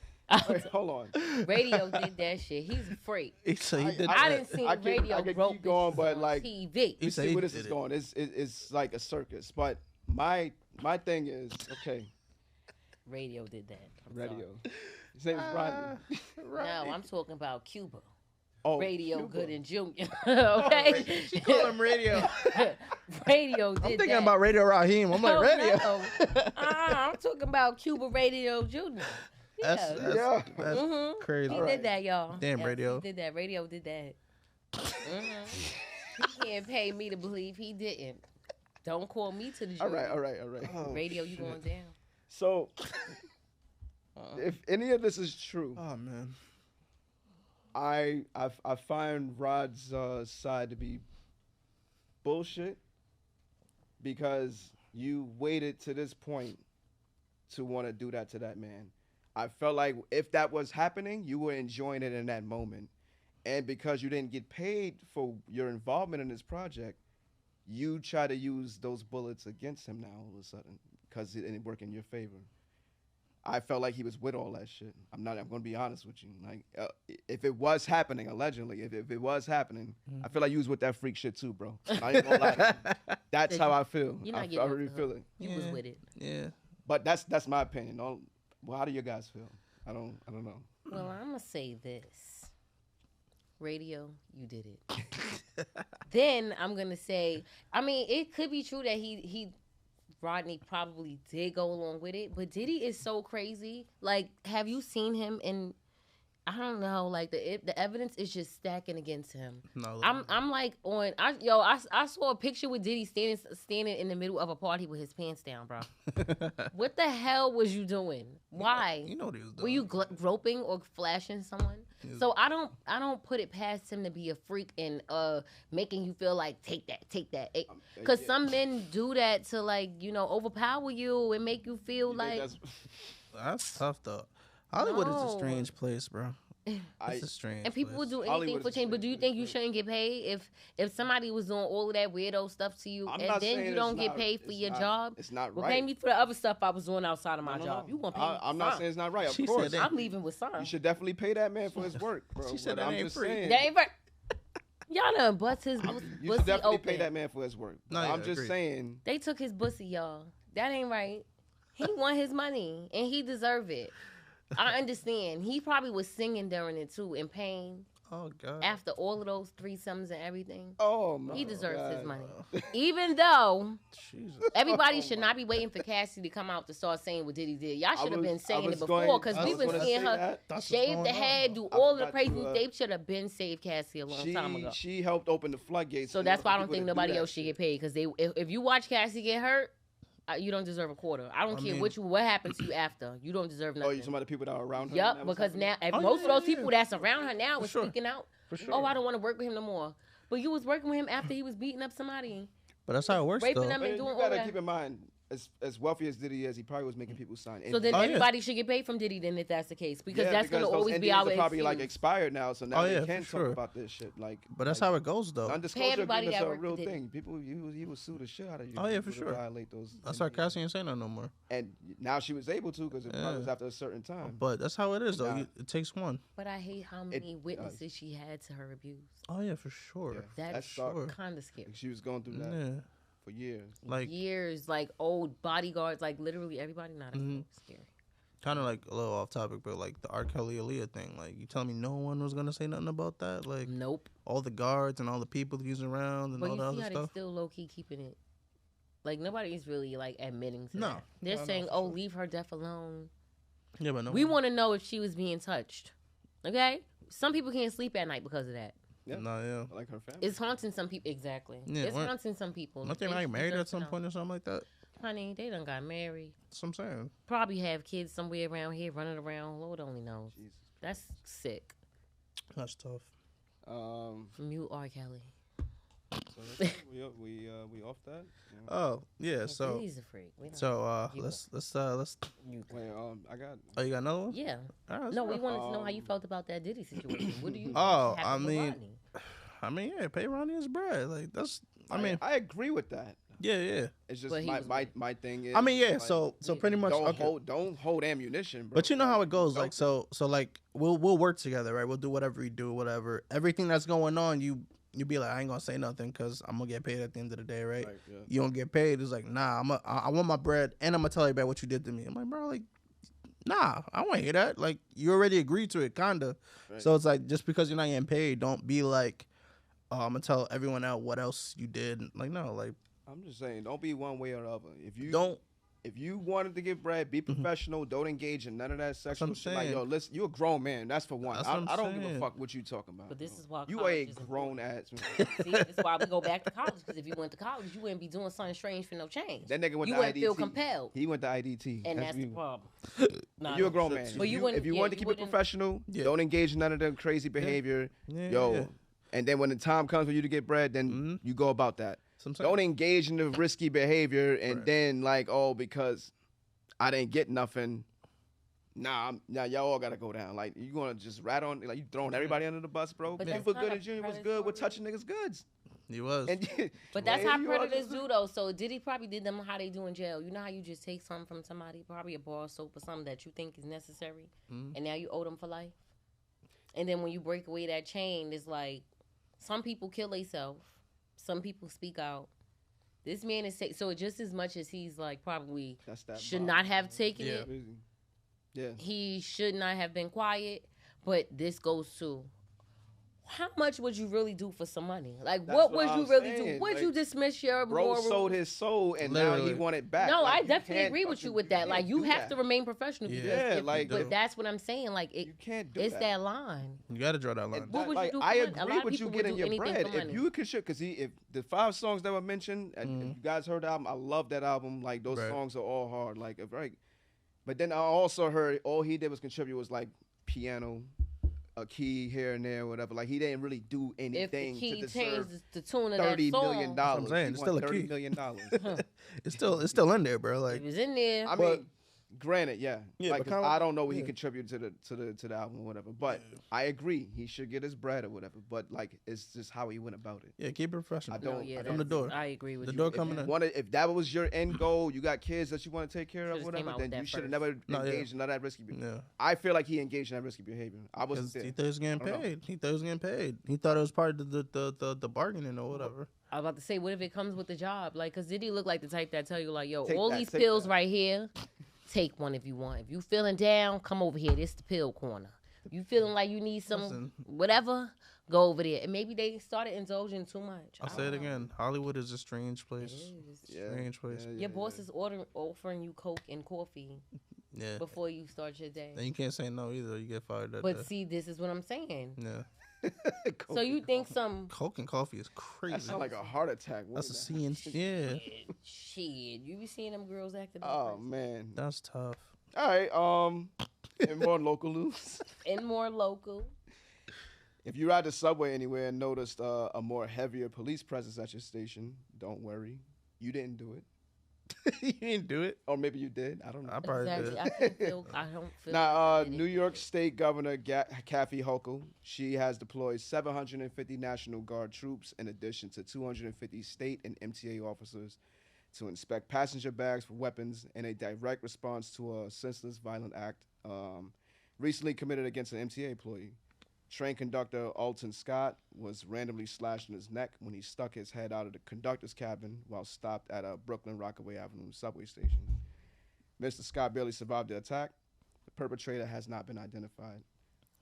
Wait, hold on. Radio did that shit. He's a freak. He said he did I that. didn't see I the can- radio I can broke keep going, bitches but, on like, TV. You He said see he where this did is it. going. It's like a circus. But my thing is, okay, Radio did that. I'm sorry. radio. His name is Rodney. No, I'm talking about Cuba. Oh, Radio Cuba. Good and Junior. Okay, She called him Radio. Radio did I'm thinking that. about Radio Raheem. I'm like, Oh, Radio. no. I'm talking about Cuba Radio Junior. Yeah. That's crazy. He did that, y'all. Damn, Yes, Radio. He did that. Radio did that. He can't pay me to believe he didn't. Don't call me to the jury. All right. Radio, you going down. So, if any of this is true, Oh man. I find Rod's side to be bullshit because you waited to this point to want to do that to that man. I felt like if that was happening, you were enjoying it in that moment. And because you didn't get paid for your involvement in this project, you try to use those bullets against him now all of a sudden because it didn't work in your favor. I felt like he was with all that shit. I'm going to be honest with you. Like, if it was happening, allegedly, if it was happening, I feel like you was with that freak shit too, bro. I ain't gonna lie to you. That's how I feel. You're not I getting really off the feel hook. it. You was with it. Yeah. But that's my opinion. Well, how do you guys feel? I don't know. Well, I'm going to say this. Radio, you did it. Then I'm going to say, I mean, it could be true that Rodney probably did go along with it, but Diddy is so crazy. Like, have you seen him in? I don't know. Like the evidence is just stacking against him. No. I'm like I saw a picture with Diddy standing in the middle of a party with his pants down, bro. What the hell was you doing? Why? You know what he was doing. Were you groping or flashing someone? So I don't put it past him to be a freak and making you feel like take that. Because some men do that to like, overpower you and make you feel like That's tough though. Hollywood is a strange place, bro. It's a strange and people place. will do anything Hollywood for is change. But do you think you strange. shouldn't get paid if somebody was doing all of that weirdo stuff to you I'm and not then saying you it's don't get not- paid for it's your not- job? it's not Well, right. pay me for the other stuff I was doing outside of my No, job. no. You gonna pay me? I'm not Fine. saying it's not right. Of She course, said that. I'm leaving with some. you should definitely pay that man for his work, bro. She said But that I'm ain't just free. saying, That ain't right. Y'all done bust his you pussy should definitely open. pay that man for his work. No, I'm yeah, just agreed. saying. They took his pussy, y'all. That ain't right. He want his money and he deserve it. I understand. He probably was singing during it too in pain Oh god. after all of those threesomes and everything. Oh my He deserves his God. money. Even though Jesus. everybody should not be waiting for Cassie to come out to start saying what Diddy did. Y'all should have been saying it was before going- because I we've was been gonna seeing say her that. That's what's shave going the on. head, do I all of the forgot crazy. to, They should have been saved Cassie a long time ago. She helped open the floodgates. So for that's why I people don't think to do nobody that else should shit. get paid because if you watch Cassie get hurt, you don't deserve a quarter. I don't care mean- what happened to you after. You don't deserve Oh, nothing. you talking about the people that are around her? Yup, and that was because now happening? and Oh, most yeah, of those yeah, people yeah. that's around her now For is sure. speaking out. For sure. Oh, I don't want to work with him no more. But you was working with him after he was beating up somebody, But that's how it works raping though. them But and doing you all gotta that. keep in mind, as wealthy as Diddy is, he probably was making people sign. So then Oh, yeah. everybody should get paid from Diddy then if that's the case because Yeah, that's going to those always be NDAs our are probably like excuse. expired now, so now Oh, they yeah, can't for talk sure. about this shit. Like, But that's how it goes though. non-disclosure everybody agreements that are a worked real with Diddy. thing. People, you will sue the shit out of you. Oh, yeah, for people that sure. Violate those. That's why NDAs. Cassie ain't saying that no more. And now she was able to because it probably Yeah. was after a certain time. But that's how it is though. Nah. It takes one. But I hate how many does. witnesses she had to her abuse. Oh yeah, for sure. Yeah. That's That's dark. Sure. kind of scary. She was going through that Yeah. for years. Like Years, like old bodyguards, like literally everybody. Not scary. kind of like a little off topic, but like the R. Kelly Aaliyah thing. Like you telling me no one was gonna say nothing about that? Like Nope. all the guards and all the people he was around and But all you the see other how they stuff. still low key keeping it. Like nobody's really like admitting to No. that. They're No, saying, for "Oh, sure. leave her death alone." Yeah, but no. We want to know if she was being touched. Okay, some people can't sleep at night because of that. Yeah. No, yeah. Like her family. It's haunting some people. Exactly. Yeah, It's weren't- haunting some people. Weren't they They like married deserve at to some know. point or something like that? Honey, they done got married. That's what I'm saying. Probably have kids somewhere around here running around. Lord only knows. Jesus. That's sick. That's tough. From you, R. Kelly. So that's it. we off that. Yeah. Oh yeah. So He's a freak. We don't- so You let's. you- Wait, I got. Oh, you got another one? yeah. All right, let's No, go. we wanted to know how you felt about that Diddy situation. What do you? Oh, happened I with mean, Rodney? I mean, yeah, pay Ronnie his bread. Like that's. I mean, I agree with that. yeah, yeah. It's just But he was my thing is. I mean, yeah. like, So pretty much. don't Okay. hold ammunition, bro. But you know how it goes. Like Don't- so like we'll work together, right? We'll do whatever we do, whatever. Everything that's going on, you be like, I ain't gonna say nothing because I'm gonna get paid at the end of the day, right? Right, yeah. You don't get paid. It's like, nah, I want my bread and I'm gonna tell you about what you did to me. I'm like, bro, like Nah, I want to hear that. Like, you already agreed to it, kinda. Right. So it's like, just because you're not getting paid, don't be like, oh, I'm gonna tell everyone out what else you did. Like, no, like, I'm just saying, don't be one way or the other. don't. If you wanted to get bread, be professional. Don't engage in none of that sexual I'm shit. Like, saying. yo, listen, you a grown man. That's for one. That's what I'm I don't give a saying. fuck what you talking about. But this is why you college a is grown important. ass. See, that's why we go back to college. Because if you went to college, you wouldn't be doing something strange for no change. That nigga went you to wouldn't IDT. feel compelled. He went to IDT. And that's the what problem. Nah, you're a grown man. But If you want to keep it professional, don't engage in none of the crazy behavior. Yeah. And then when the time comes for you to get bread, then you go about that. Don't engage in the risky behavior and then like, oh, because I didn't get nothing. Nah, y'all all gotta go down. Like, you gonna just rat on, like, you throwing everybody under the bus, bro. But People good as Junior was good with touching niggas' goods. He was. But that's how predators do, though. So Diddy probably did them how they do in jail. You know how you just take something from somebody, probably a bar of soap or something that you think is necessary, and now you owe them for life. And then when you break away that chain, it's like some people kill themselves, some people speak out. This man is so just as much as he's like probably should not have taken it. Yeah. He should not have been quiet, but this goes to how much would you really do for some money? Like, what would you really do? Would you dismiss your bro moral? Sold his soul, and now he want it back. No, like, I definitely agree with you with that. Like, you have to remain professional. Yeah, but that's what I'm saying. Like, you can't do it's that line. You got to draw that line. What would you do for I money? agree with you getting your bread. If you could shit, because if the 5 songs that were mentioned, and if you guys heard the album, I love that album. Like, those songs are all hard. Like, right. But then I also heard all he did was contribute was like piano, a key here and there, whatever. Like, he didn't really do anything if the key to deserve changes the tune of $30 that song. million. I'm saying, it's still a $30 key. million. It's still in there, bro. Like, It was in there. I mean, granted, yeah. Like, but kinda I don't know what he contributed to the album or whatever. But I agree, he should get his bread or whatever. But like, it's just how he went about it. yeah, keep it professional. From the door. I agree with The you. door coming in. If that was your end goal, you got kids that you want to take care of, Should've whatever, came out then with you that should have first. never engaged in none of that risky behavior. Yeah. I feel like he engaged in that risky behavior. I wasn't there. He thought he was getting I don't know. paid. He thought he was getting paid. He thought it was part of the bargaining or whatever. I was about to say, what if it comes with the job? Like, because Diddy look like the type that tell you, like, yo, Take all that, these take pills that. right here, take one if you want. If you feeling down, come over here. This the pill corner. You feeling like you need some Listen. whatever, go over there. And maybe they started indulging too much. I'll say it again. Hollywood is a strange place. Strange place. Your boss is offering you Coke and coffee Yeah. before you start your day. And you can't say no either. You get fired that But day. see, this is what I'm saying. Yeah. So you think some Coke and coffee is crazy. That sounds like a heart attack. What That's a is C and yeah. shit? You be seeing them girls acting. Oh man. That's tough. All right. And more local news. And more local. If you ride the subway anywhere and noticed a more heavier police presence at your station, don't worry. You didn't do it. You didn't do it. Or maybe you did. I don't know. I probably Exactly. did. I don't feel. Now, New York State Governor Kathy Hochul, she has deployed 750 National Guard troops in addition to 250 state and MTA officers to inspect passenger bags for weapons in a direct response to a senseless violent act recently committed against an MTA employee. Train conductor Alton Scott was randomly slashed in his neck when he stuck his head out of the conductor's cabin while stopped at a Brooklyn Rockaway Avenue subway station. Mr. Scott barely survived the attack. The perpetrator has not been identified.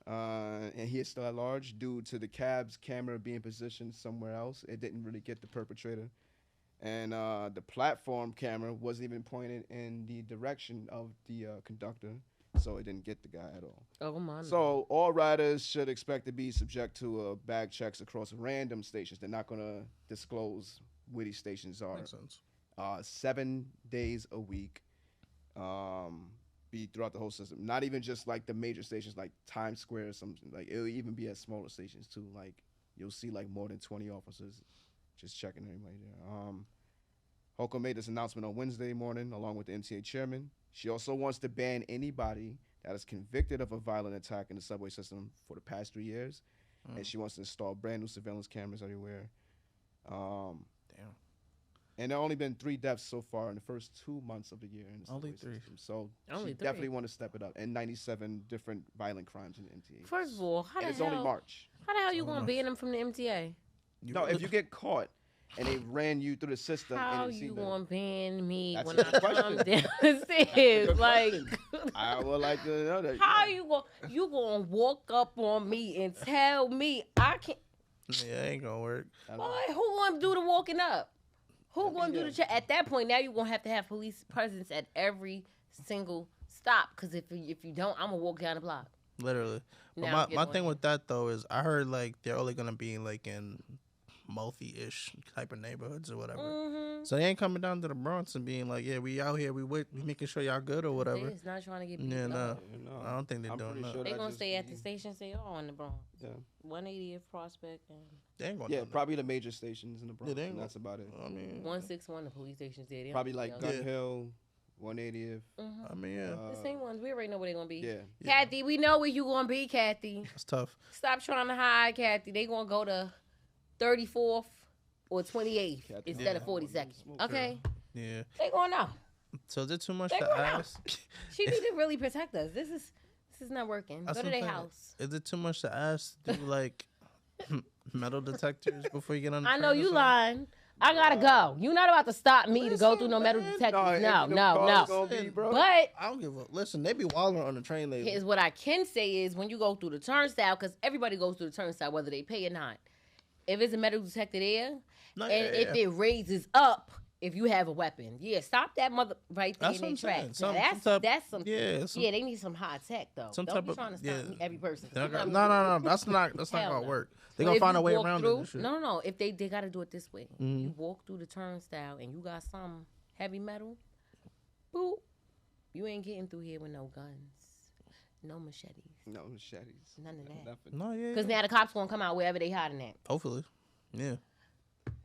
And he is still at large due to the cab's camera being positioned somewhere else. It didn't really get the perpetrator. And the platform camera wasn't even pointed in the direction of the conductor, so it didn't get the guy at all. Oh my. So all riders should expect to be subject to bag checks across random stations. They're not going to disclose where these stations are. Makes sense. 7 days a week, be throughout the whole system. Not even just like the major stations like Times Square or something. Like, it'll even be at smaller stations too. Like, you'll see like more than 20 officers just checking everybody there. Hochul made this announcement on Wednesday morning along with the MTA chairman. She also wants to ban anybody that is convicted of a violent attack in the subway system for the past 3 years. And she wants to install brand new surveillance cameras everywhere. Damn. And there have only been 3 deaths so far in the first 2 months of the year in the Only subway 3. system. So Only she 3. definitely want to step it up. And 97 different violent crimes in the MTA. First of all, and it's only March. How the hell you gonna ban them from the MTA? No, if you get caught, and they ran you through the system. How and you gonna ban me That's when a I good come question. down the stairs? Like, I would like to know that. how you gonna walk up on me and tell me I can't? Yeah, ain't gonna work. Boy, who gonna do the walking up? Who gonna do the check? At that point, now you gonna have police presence at every single stop. Because if you don't, I'm gonna walk down the block. Literally. Now But my thing with that though is I heard like they're only gonna be like in multi-ish type of neighborhoods or whatever. Mm-hmm. So they ain't coming down to the Bronx and being like, yeah, we out here, we making sure y'all good or whatever. It's not trying to get beat Yeah, no. up. I don't think they're I'm doing pretty that. sure They that gonna just stay at be- the station, say, oh, in the Bronx. Yeah. 180th Prospect and They ain't gonna Yeah, do that. probably the major stations in the Bronx. Yeah, they ain't and gonna- that's about it. I mean, 161, the police station's there. They don't Probably be like out Gun there. Hill, 180th. I mean, yeah, The same ones. We already know where they're gonna be. Yeah. Kathy, we know where you gonna be, Kathy. it's tough. Stop trying to hide, Kathy. They gonna go to 34th or 28th Kathy, instead of yeah. 42nd. Okay, Yeah. they gonna know. So is it too much They to gonna know. ask? She need to really protect us. This is not working. That's Go to what I'm their saying. house. Is it too much to ask to do like metal detectors before you get on the I train know or you something? lying. I gotta go. You're not about to stop me to go through no metal detectors. No. Bro. But I don't give a listen. They be walling on the train lately. here's what I can say is when you go through the turnstile, because everybody goes through the turnstile whether they pay or not. If it's a metal detector there, No, and yeah, if it raises up, if you have a weapon, stop that mother right there That's in what their I'm saying. tracks. Some type- That's some. yeah, some- They need some high tech though. some Don't type be of- trying to stop yeah. every person. They're not You gonna- know, No. That's not Hell gonna no. work. But They're gonna if find you a way walk around through, it. And shit. No. If they got to do it this way. Mm-hmm. You walk through the turnstile and you got some heavy metal. Boop. You ain't getting through here with no guns, no machetes, No machetes. none of that. Nothing. No, yeah. Because now the cops gonna come out wherever they hiding at. Hopefully, yeah.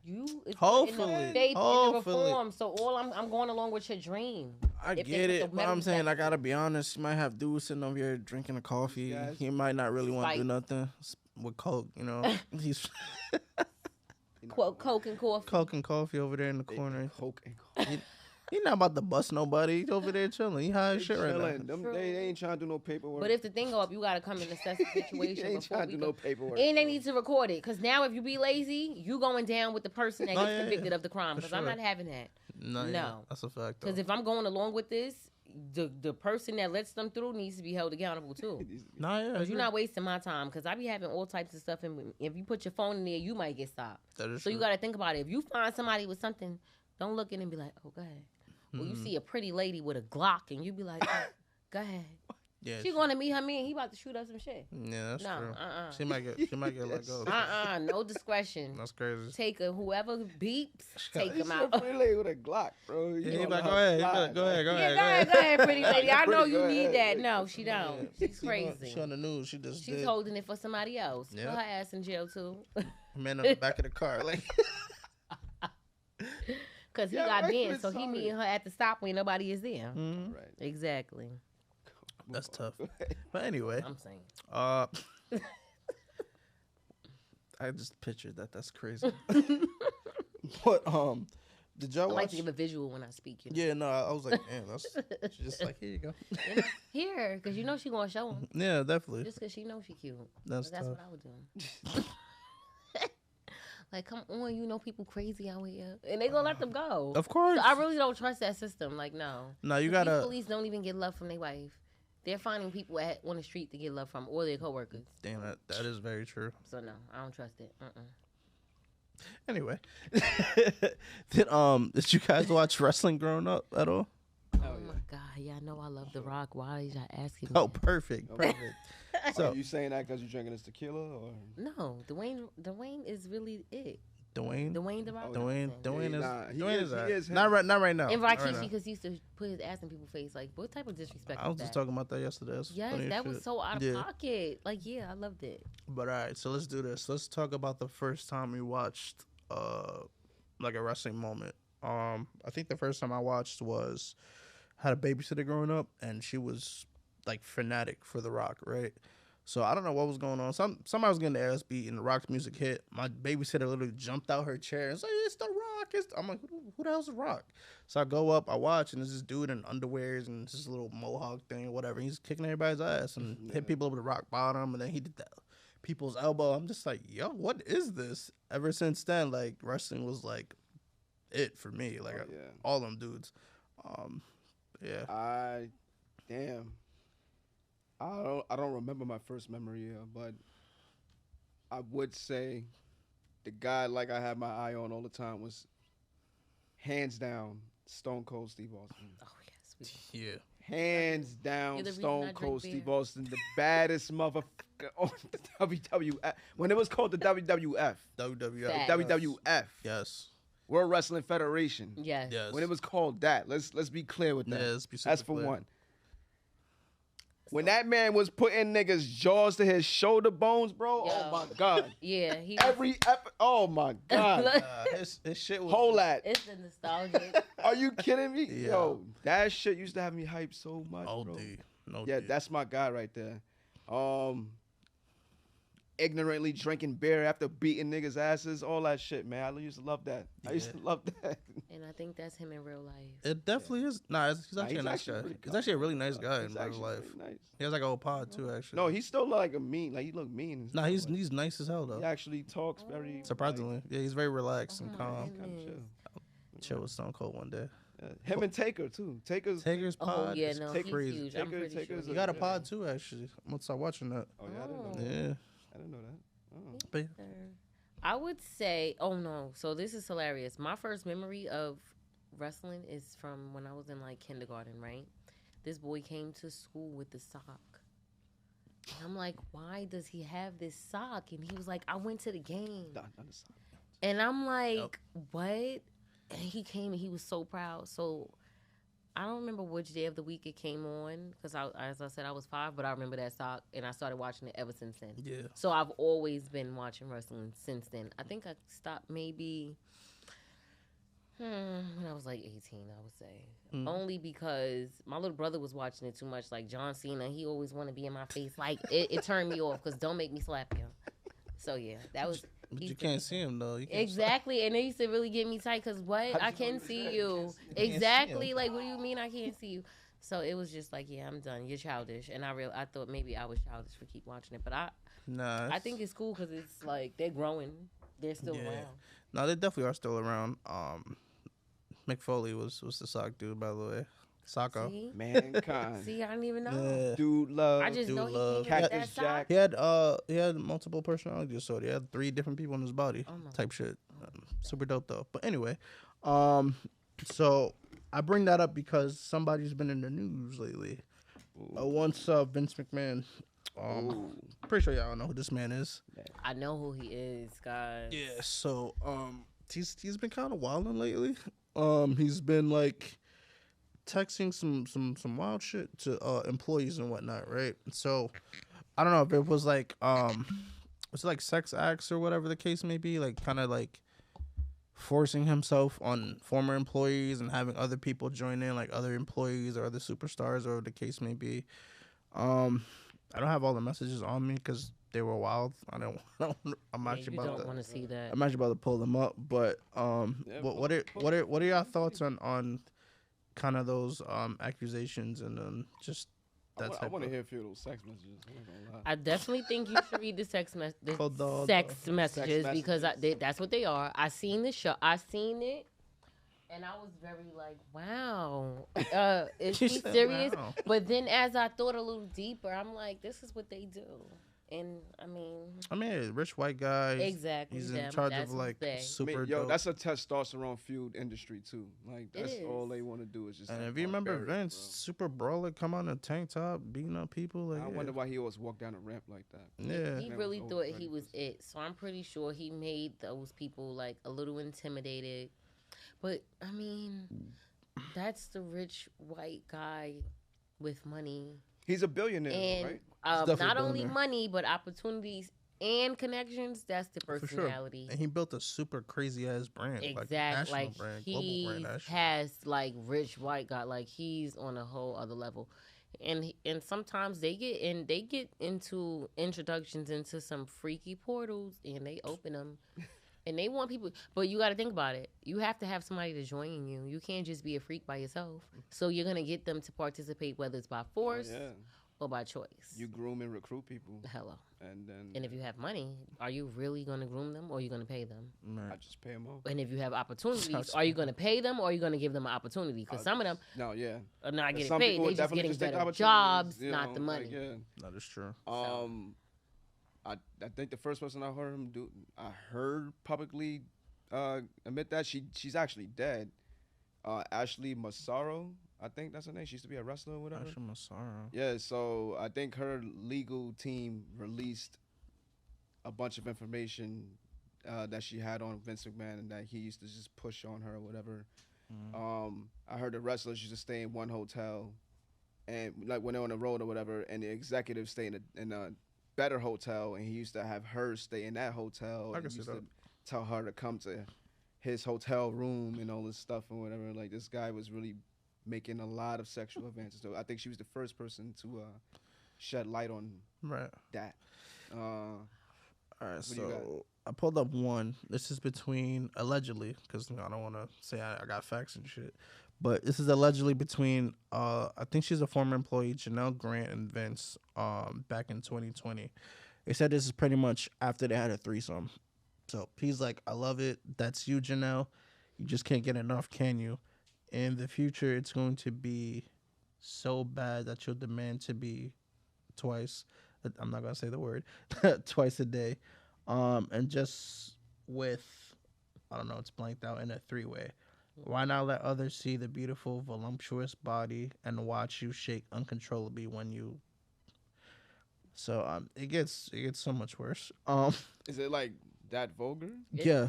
It's Hopefully. in the faith and the Hopefully. reform. So all I'm going along with your dream. I If they get put it, the but metal I'm saying I detector- gotta be honest. You might have dudes sitting over here drinking a coffee. Guys. He might not really want to do Fight. nothing with Coke. You know, he's Quote, Coke and coffee. Coke and coffee over there in the corner. Coke and coke. He not about to bust nobody. He's over there chilling. He high as shit right Chilling. now. Them, they ain't trying to do no paperwork. But if the thing go up, you gotta come and assess the they situation ain't before trying we to do go. no paperwork. And they need to record it, because now if you be lazy, you going down with the person that Oh, gets yeah, convicted yeah. of the crime. For Because I'm sure. not having that. No, yeah, No. that's a fact. Because Though. if I'm going along with this, the person that lets them through needs to be held accountable too. No, yeah, I Because you're agree. not wasting my time. Because I be having all types of stuff, and if you put your phone in there, you might get stopped. That is So you true. got to think about it. If you find somebody with something, don't look in and be like, oh, go ahead. Or you see a pretty lady with a Glock, and you be like, oh, go ahead. Yeah, She going to meet her man. He about to shoot us some shit. yeah, that's No, true. uh-uh. She might get let go. No discretion. That's crazy. Take her, whoever beeps, take He's him so out. pretty lady with a Glock, bro. You Yeah, he don't be like, know go how to ahead, he be fly, like, go ahead, go Yeah, ahead, go ahead, pretty lady. I know Pretty, you go need ahead. that. No, she don't. She's She crazy. on the news. She just She's did. holding it for somebody else. Put Yep. her ass in jail too. Man on the back of the car, like. Because he Yeah, got right, banned, it's so he sorry. meeting her at the stop when nobody is there. Mhm. Right. Exactly. That's tough. But anyway, I'm saying. I just pictured that. That's crazy. But did y'all I like watch? to give a visual when I speak. You know? Yeah, no, I was like, damn, that's she's just like, here you go. You know? Here, because you know she gonna show him. Yeah, definitely. Just because she knows she cute. That's That's tough. what I would do. Like, come on, you know people crazy out here, and they gonna let them go. Of course. So I really don't trust that system. Like, no. No, you These gotta. police don't even get love from their wife. They're finding people on the street to get love from, or their coworkers. Damn, that is very true. So no, I don't trust it. Anyway, did you guys watch wrestling growing up at all? Oh my God, yeah, I know I love The Rock. Why did y'all asking me? Oh, that? perfect. So Are you saying that because you're drinking this tequila, or No, Dwayne is really it. Dwayne. Dwayne The Rock. Dwayne Johnson. is nah, he Dwayne is- is, he alright. is him. not right now. And Not right Rikishi, now. because he used to put his ass in people's face. Like, what type of disrespect I was is just that? talking about that yesterday. That's Yes, funny as that was shit. so out of Yeah. pocket. Like, yeah, I loved it. But all right, so let's do this. Let's talk about the first time we watched like a wrestling moment. I think the first time I watched was had a babysitter growing up, and she was like fanatic for The Rock, right? So I don't know what was going on. Somebody was getting their ass beat, and The Rock's music hit. My babysitter literally jumped out her chair and said, "It's The Rock!" I'm like, "Who the hell's The Rock?" So I go up, I watch, and there's this dude in underwears and this little mohawk thing, or whatever. He's kicking everybody's ass and hit people over the rock bottom, and then he did that people's elbow. I'm just like, yo, what is this? Ever since then, like wrestling was like it for me. Like all them dudes. Yeah. I don't remember my first memory here, but I would say the guy like I had my eye on all the time was hands down Stone Cold Steve Austin. Oh yes. Yeah. Hands down You're the reason Stone I drink Cold beer. Steve Austin, the baddest motherfucker on the WWF. When it was called the WWF. WWF. Facts. WWF. Yes. World Wrestling Federation. Yes. Yes. When it was called that. Let's be clear with that. Yeah, let's be super That's for clear. one. When that man was putting niggas' jaws to his shoulder bones, bro, Yo. oh my God. Yeah. He. Oh my God. His shit was Hold that. It's the nostalgia. Are you kidding me? Yeah. Yo, that shit used to have me hyped so much, bro. OD. No Yeah, D. that's my guy right there. Ignorantly drinking beer after beating niggas' asses, all that shit, man. I used to love that. I used to love that. And I think that's him in real life. It definitely is. Nah, he's actually he's a nice actually guy. pretty He's actually a really nice guy in He's real actually life. pretty nice. He has like a whole pod too, actually. No, he's still like a mean. Like he look mean. and Nah, stuff, he's nice as hell though. he actually talks very Surprisingly, yeah, he's very relaxed and Oh, calm. my Kind of goodness. Chill with Stone Cold one day. Him and Taker too. Taker's. Taker's Oh pod. yeah, is no, Take he's crazy. huge. I'm pretty sure. Taker's He a- got a Yeah. pod too, actually. I'm gonna start watching that. Oh yeah, I didn't know Oh. that. Yeah, I didn't know that. Oh. but yeah. I would say, oh no, so this is hilarious. My first memory of wrestling is from when I was in like kindergarten, right? This boy came to school with the sock. And I'm like, why does he have this sock? And he was like, I went to the game. And I'm like, what? And he came and he was so proud. So I don't remember which day of the week it came on because, as I said, I was 5, but I remember that sock and I started watching it ever since then. Yeah. So I've always been watching wrestling since then. I think I stopped maybe when I was like 18, I would say. Only because my little brother was watching it too much. Like John Cena, he always want to be in my face. Like, it turned me off because don't make me slap him. So, yeah, that was... But you can't see him though. You can't Exactly, and they used to really get me tight because what? I can see you. Exactly, like what do you mean I can't see you? So it was just like, yeah, I'm done. You're childish, and I thought maybe I was childish for keep watching it, but I think it's cool because it's like they're growing, they're still around. No, they definitely are still around. Mick Foley was the sock dude, by the way. Socko. See? Mankind. See, I didn't even know. Yeah. Dude love. I just Dude know love. he came with Cactus that Jack. sock. He had multiple personality disorder. He had 3 different people in his body, my type shit. Super dope though. But anyway, so I bring that up because somebody's been in the news lately. Once Vince McMahon. Pretty sure y'all know who this man is. I know who he is, guys. Yeah. So he's been kind of wilding lately. He's been like texting some wild shit to employees and whatnot, right? So I don't know if it was like was it like sex acts or whatever the case may be, like kind of like forcing himself on former employees and having other people join in, like other employees or other superstars or whatever the case may be. I don't have all the messages on me because they were wild. I'm actually You about don't want to see that. I'm actually about to pull them up, but what are your thoughts on kind of those accusations and just that I type want to of hear a few of those sex messages. I ain't gonna lie. I definitely think you should read the sex messages Sex because that's what they are. I seen the show. I seen it, and I was very like, "Wow, is he She said, serious?" "Wow." But then, as I thought a little deeper, I'm like, "This is what they do," and I mean, rich white guy. exactly. He's in them, charge that's of what like they- super Yo, dope. that's a testosterone fueled industry too. Like that's is. all they want to do is just. And have if you remember barbaric, Vince, super brawler, come on a tank top, beating up people. Like, bro. I wonder why he always walked down a ramp like that. Yeah. He Man really was thought always he ready was for it. So I'm pretty sure he made those people like a little intimidated. But I mean, that's the rich white guy with money He's a billionaire, and right? definitely not a only billionaire. money but opportunities and connections. That's the For sure. personality. And he built a super crazy ass brand. Exactly. Like, Like national brand, he global brand, actually. has like rich white guy. Like he's on a whole other level. And sometimes they get into introductions into some freaky portals and they open them. And they want people, but you got to think about it. You have to have somebody to join you. You can't just be a freak by yourself. So you're going to get them to participate, whether it's by force Yeah. or by choice? You groom and recruit people, Hello. and if you have money, are you really going to groom them or are you going to pay them? I just pay them off. And if you have opportunities, are you going to pay them or are you going to give them an opportunity? Because some of them are not getting some paid. people They would just definitely getting just take the better opportunities, jobs, not the money. That is true. I think the first person I heard him do, I heard publicly admit that she's actually dead. Ashley Massaro, I think that's her name. She used to be a wrestler or whatever. Ashley Massaro. Yeah, so I think her legal team released a bunch of information that she had on Vince McMahon and that he used to just push on her or whatever. I heard the wrestlers used to stay in one hotel, and like when they're on the road or whatever, and the executives stay in a better hotel, and he used to have her stay in that hotel. I and can see used that. to tell her to come to his hotel room and all this stuff and whatever. Like, this guy was really making a lot of sexual advances. So I think she was the first person to shed light on that. All right, so I pulled up one. This is between, allegedly, because I don't want to say I got facts and shit, but this is allegedly between, I think she's a former employee, Janelle Grant and Vince, back in 2020. They said this is pretty much after they had a threesome. So he's like, I love it. That's you, Janelle. You just can't get enough, can you? In the future, it's going to be so bad that you'll demand to be twice. I'm not going to say the word. Twice a day. And just with, I don't know, it's blanked out in a 3-way. Why not let others see the beautiful, voluptuous body and watch you shake uncontrollably when you... So it gets so much worse. Is it like that vulgar? Yeah,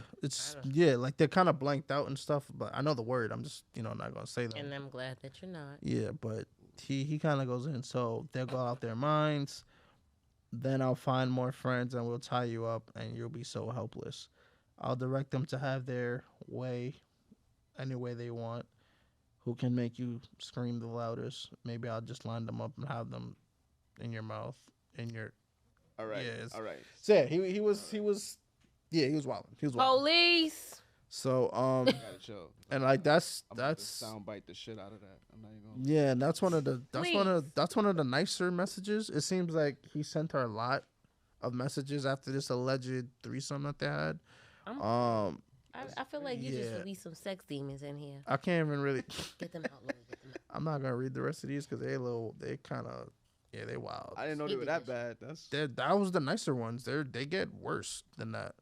like they're kind of blanked out and stuff, but I know the word. I'm just, not going to say that. And I'm glad that you're not. Yeah, but he kind of goes in. So they'll go out their minds. Then I'll find more friends and we'll tie you up and you'll be so helpless. I'll direct them to have their way, any way they want. Who can make you scream the loudest? Maybe I'll just line them up and have them in your mouth, in your... All right, yes. all right. So yeah, he was wilding. He was wilding. Police. So Gotta chill. and like that's soundbite the shit out of that. I'm not even gonna... Yeah, and that's one of the nicer messages. It seems like he sent her a lot of messages after this alleged threesome that they had. I feel like you just released some sex demons in here. I can't even really Get them out, Louis. Get them out. I'm not gonna read the rest of these because they kind of they wild. I didn't know they were that bad. That was the nicer ones. They get worse than that.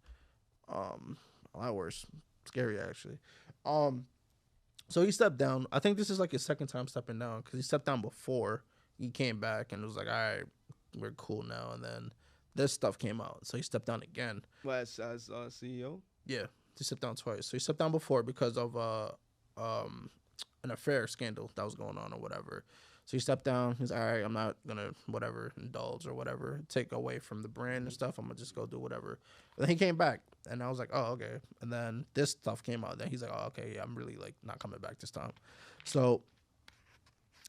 A lot worse. Scary actually. So he stepped down. I think this is like his second time stepping down because he stepped down before he came back and was like, all right, we're cool now. And then this stuff came out, so he stepped down again. Well, as CEO. Yeah, he stepped down twice. So he stepped down before because of an affair scandal that was going on or whatever. So he stepped down. He's all right. I'm not gonna indulge or whatever, take away from the brand and stuff. I'm gonna just go do whatever. And then he came back, and I was like, oh okay. And then this stuff came out. Then he's like, oh okay, yeah, I'm really like not coming back this time. So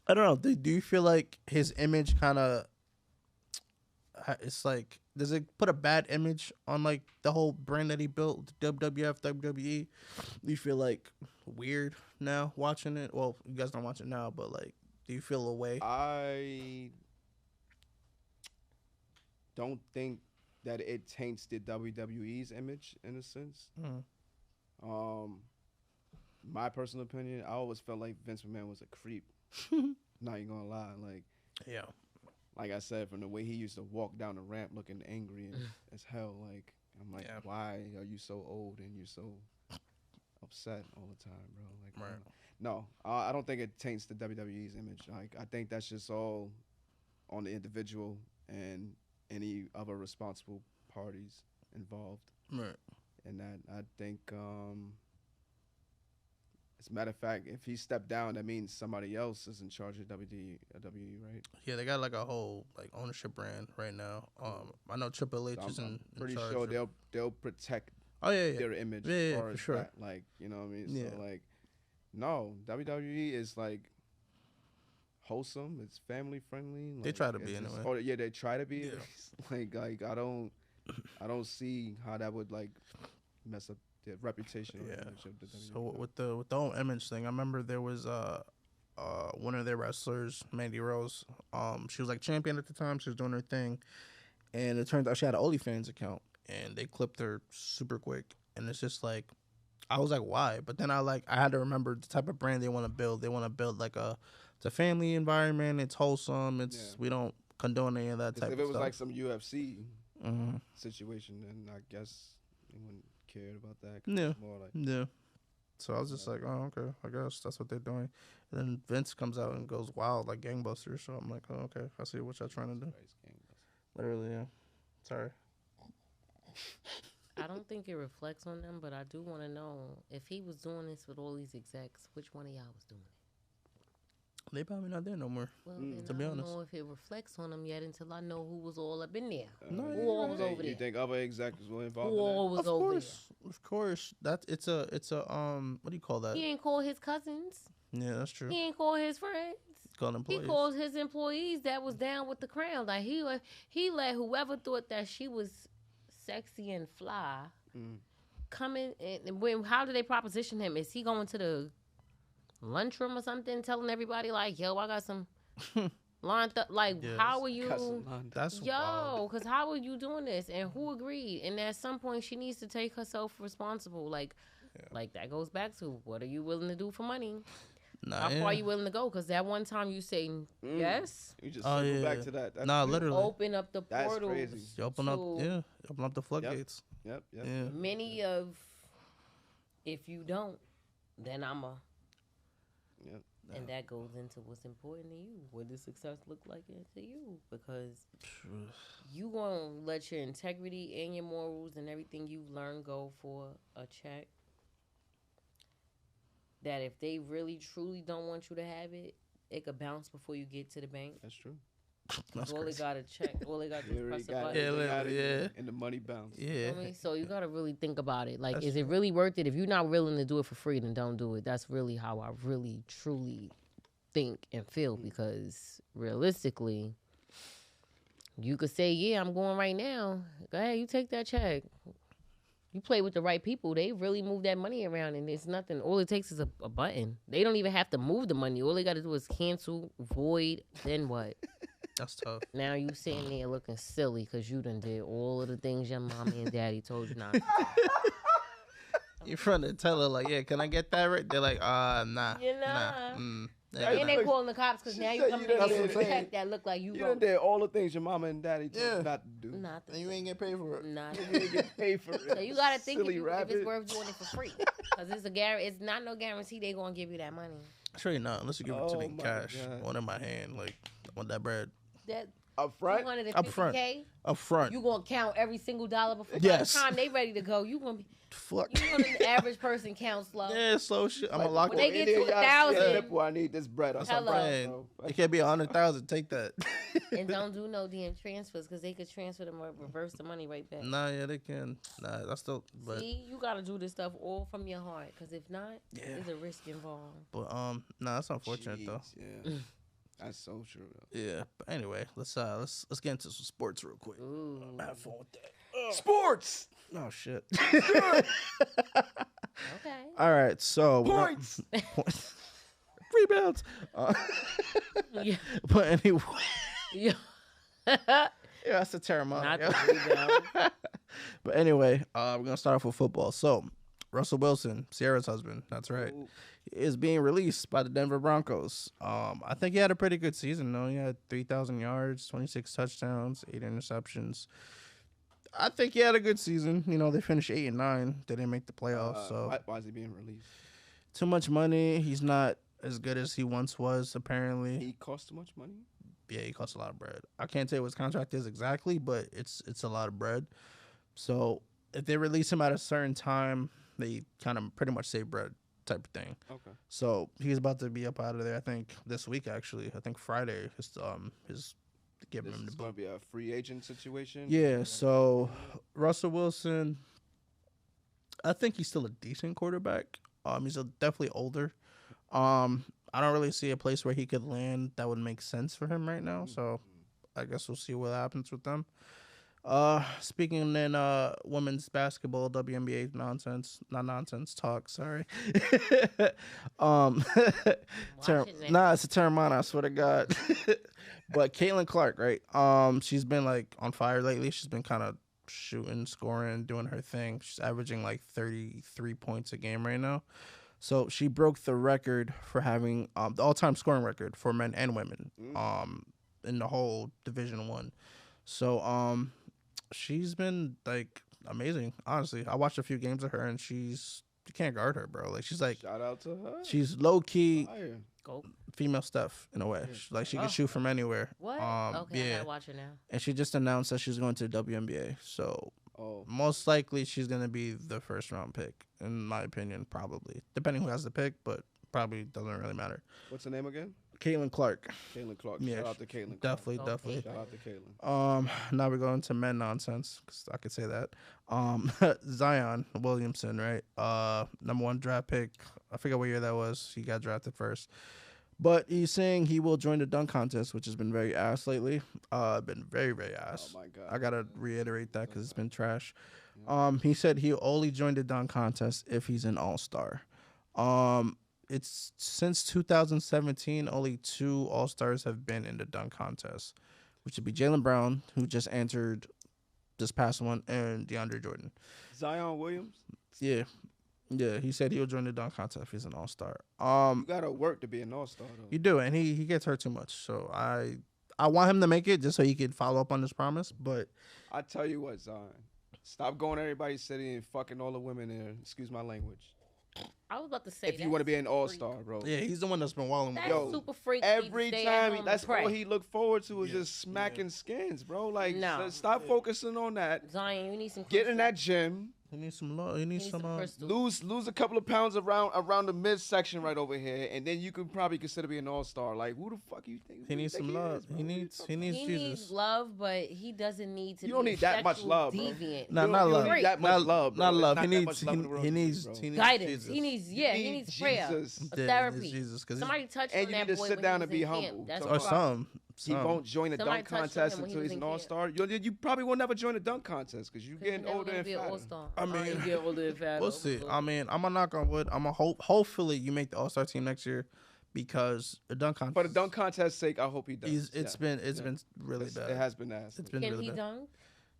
I don't know. Do you feel like his image kind of? It's like, does it put a bad image on like the whole brand that he built, WWF, WWE? Do you feel like weird now watching it? Well, you guys don't watch it now, but like, do you feel a way? I don't think that it taints the WWE's image in a sense. My personal opinion, I always felt like Vince McMahon was a creep. Not even gonna lie, like, yeah. Like I said, from the way he used to walk down the ramp looking angry as hell, like, I'm like, why are you so old and you're so upset all the time, bro? Like, right. No, I don't think it taints the WWE's image. Like, I think that's just all on the individual and any other responsible parties involved. Right. And that, I think, as a matter of fact, if he stepped down, that means somebody else is in charge of WWE, right? Yeah, they got like a whole like ownership brand right now. I know Triple H is in pretty charge sure they'll protect their image as far for as sure. that. Like, you know what I mean? Yeah. So like, no, WWE is like wholesome. It's family friendly. Like, They try to be anyway. Oh yeah, they try to be. Yeah. Like I don't see how that would like mess up the reputation. Or image of the WWE. So with the whole image thing, I remember there was one of their wrestlers, Mandy Rose. She was like champion at the time. She was doing her thing, and it turns out she had an OnlyFans account, and they clipped her super quick. And it's just like, I was like, why? But then I had to remember the type of brand they want to build. They want to build like it's a family environment. It's wholesome. We don't condone any of that type of stuff. If it was like some UFC situation, then I guess they wouldn't care about that. Yeah. It's more like, Yeah. So I was just like, oh, okay, I guess that's what they're doing. And then Vince comes out and goes wild like gangbusters. So I'm like, oh, okay, I see what y'all trying to do. Literally, yeah. Sorry. I don't think it reflects on them, but I do want to know if he was doing this with all these execs, which one of y'all was doing it? They probably not there no more. Well, to be I don't honest. know if it reflects on them yet until I know who was all up in there. No, who all was over there? You think other execs were involved Who all in was Of over course, of course. That it's a what do you call there? that? He ain't call his cousins. Yeah, that's true. He ain't call his friends. Call employees. He called his employees that was down with the crown. Like he let whoever thought that she was sexy and fly come in. And when, how do they proposition him? Is he going to the lunchroom or something, telling everybody like, "Yo, I got some lined up"? Like, Yes. how are you? That's wild. Because how are you doing this? And who agreed? And at some point, she needs to take herself responsible. Like that goes back to what are you willing to do for money? Nah, How far are you willing to go? Because that one time you say yes, You just circle back to that. That's nah, crazy. literally. open up the That's portals. crazy. You open up the floodgates. Yep. Yeah. Many of, if you don't, then I'm a. Yep. And that goes into what's important to you. What does success look like to you? Because you gonna let your integrity and your morals and everything you've learned go for a check. That if they really truly don't want you to have it, it could bounce before you get to the bank. That's true. That's All they crazy. gotta check. All they gotta do is Literally press a got button. it. Yeah, They got literally, it, yeah. And the money bounce. Yeah. I mean, so you gotta really think about it. Like, That's is it really worth it? If you're not willing to do it for free, then don't do it. That's really how I really, truly think and feel. Because realistically, you could say, "Yeah, I'm going right now." Go ahead, you take that check. You play with the right people, they really move that money around, and it's nothing. All it takes is a button. They don't even have to move the money. All they got to do is cancel, void. Then what? That's tough. Now you sitting there looking silly because you done did all of the things your mommy and daddy told you not to. You're trying to tell her like, yeah, can I get that right? They're like, nah, You know. nah. And they calling the cops because now you said coming you in done here with a did- check that look like you You wrote. done did all the things your mama and daddy told you not to do. Nothing. And you ain't get paid for it. Nothing. You didn't get paid for it. So you gotta think if, Silly if rabbit. it's worth doing it for free, because it's not no guarantee they gonna give you that money. Sure not, unless you give it to me in Oh my cash. God. One in my hand, like I want that bread. That Up front? Up front. $250K, Up front. you gonna count every single dollar before Yes. by the time they ready to go. You gonna be Fuck. the average person count slow. Yeah, slow shit. I'm gonna lock When it. they get Any of to y'all 1,000, see a nipple, I need this bread. Hello. Man, it can't be 100,000. Take that. And don't do no damn transfers because they could transfer them or reverse the money right back. Nah, yeah, they can. Nah, that's still. But See, you gotta do this stuff all from your heart because if not, there's a risk involved. nah, that's unfortunate though. Yeah. That's so true though. Yeah, but anyway, let's get into some sports real quick. Ooh. Have fun with that. Sports! Oh shit. Okay. All right, so Points! rebounds. Yeah. But anyway, Yeah. yeah, that's a terrible. Not the rebound. But anyway, we're gonna start off with football. So, Russell Wilson, Sierra's husband, that's right, is being released by the Denver Broncos. I think he had a pretty good season though. He had 3,000 yards, 26 touchdowns, 8 interceptions. I think he had a good season. You know, they finished 8-9. They didn't make the playoffs. So Why is he being released? too much money. He's not as good as he once was. Apparently, He cost too much money? yeah, he costs a lot of bread. I can't tell you what his contract is exactly, but it's a lot of bread. So if they release him at a certain time, they kind of pretty much save bread type of thing. Okay. So he's about to be up out of there. I think this week actually. I think Friday is giving This him the is boot. going to be a free agent situation? Yeah. So Russell Wilson, I think he's still a decent quarterback. He's definitely older. I don't really see a place where he could land that would make sense for him right now. So I guess we'll see what happens with them. Speaking in women's basketball, WNBA nonsense, not nonsense talk. Sorry. um, it's a Terramana. I swear to God. But Caitlin Clarke, right? She's been like on fire lately. She's been kind of shooting, scoring, doing her thing. She's averaging like 33 points a game right now. So she broke the record for having the all-time scoring record for men and women in the whole Division One. So she's been like amazing. Honestly, I watched a few games of her, and you can't guard her, bro. Like she's like, shout out to her. She's low key Go. female Steph in a way. Like she can shoot from anywhere. What? Okay, I gotta watch her now. And she just announced that she's going to the WNBA. So most likely she's gonna be the first round pick, in my opinion, probably. Depending who has the pick, but probably doesn't really matter. What's her name again? Caitlin Clarke. Caitlin Clarke. Yeah, Shout out to Caitlin. Definitely. Shout out to Caitlin. Now we're going to men nonsense, because I could say that. Zion Williamson, right? Number 1 draft pick. I forget what year that was. He got drafted first. But he's saying he will join the dunk contest, which has been very ass lately. Been very, very ass. Oh, my God. I got to reiterate that because it's been trash. He said he'll only join the dunk contest if he's an all-star. It's since 2017, only 2 all-stars have been in the dunk contest, which would be Jaylen Brown, who just entered this past one, and DeAndre Jordan. Zion Williams? Yeah. Yeah, he said he'll join the dunk contest if he's an all-star. You gotta work to be an all-star, though. You do, and he gets hurt too much. So I want him to make it just so he can follow up on his promise. But I tell you what, Zion, stop going to everybody's city and fucking all the women there. Excuse my language. I was about to say, if you want to be an all-star, bro. Yeah, he's the one that's been walling. That's super freaky. Every time, that's all he look forward to is just smacking skins, bro. Like, stop focusing on that. Zion, you need some. Get in that gym. He needs some love. He needs some lose a couple of pounds around the midsection right over here, and then you could probably consider being an all-star. Like, who the fuck you think? He needs some love. He needs Jesus. He needs love, but he doesn't need to. You don't need that much love, bro. Deviant. Not love. You don't need that much love. Not love. He needs guidance. He needs prayer, therapy. Jesus, somebody touch and you need to sit down and be humble. Or some. He won't join the dunk contest until he's an all-star. You probably will never join the dunk contest because you're getting older and fatter. I mean, get older and fatter. We'll see. I mean, I'm gonna knock on wood. I'm gonna hopefully you make the all-star team next year, because the dunk contest. For the dunk contest's sake, I hope he does. It's been really bad. It has been nasty. It's been Can really he bad. dunk?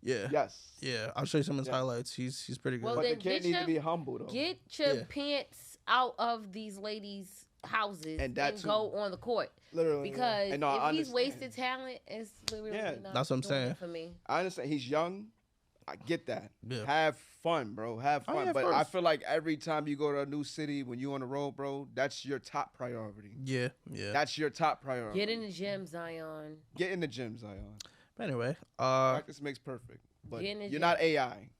Yeah. Yes. Yeah. I'll show you some of his highlights. He's pretty good. Well, but the kid needs to be humble though. Get your pants out of these ladies' houses and go on the court. Literally. Because if he's wasted talent, it's literally not that's what I'm saying. for me. I understand he's young. I get that. Yeah. Have fun, bro. Have fun. But I feel like every time you go to a new city, when you on the road, bro, that's your top priority. Yeah. That's your top priority. Get in the gym, Zion. Get in the gym, Zion. But anyway, practice makes perfect. But you're gym. not AI.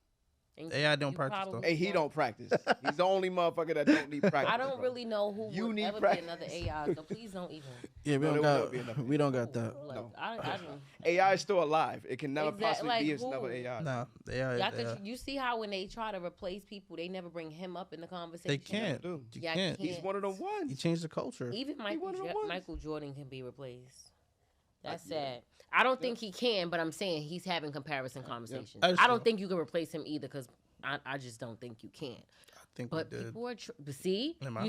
AI don't practice though. Hey, he don't practice. He's the only motherfucker that don't need practice. I don't really know who you would need ever practice. be another AI, so please don't even. Yeah, we don't got that. No. I don't. AI is still alive. It can never possibly be another AI. No, AI. You see how when they try to replace people, they never bring him up in the conversation. They can't. You can't. He's one of the ones. He changed the culture. Even Michael Jordan can be replaced. That's sad. I don't think he can, but I'm saying he's having comparison conversations. I don't think you can replace him either, because I just don't think you can. I think but we did. people are you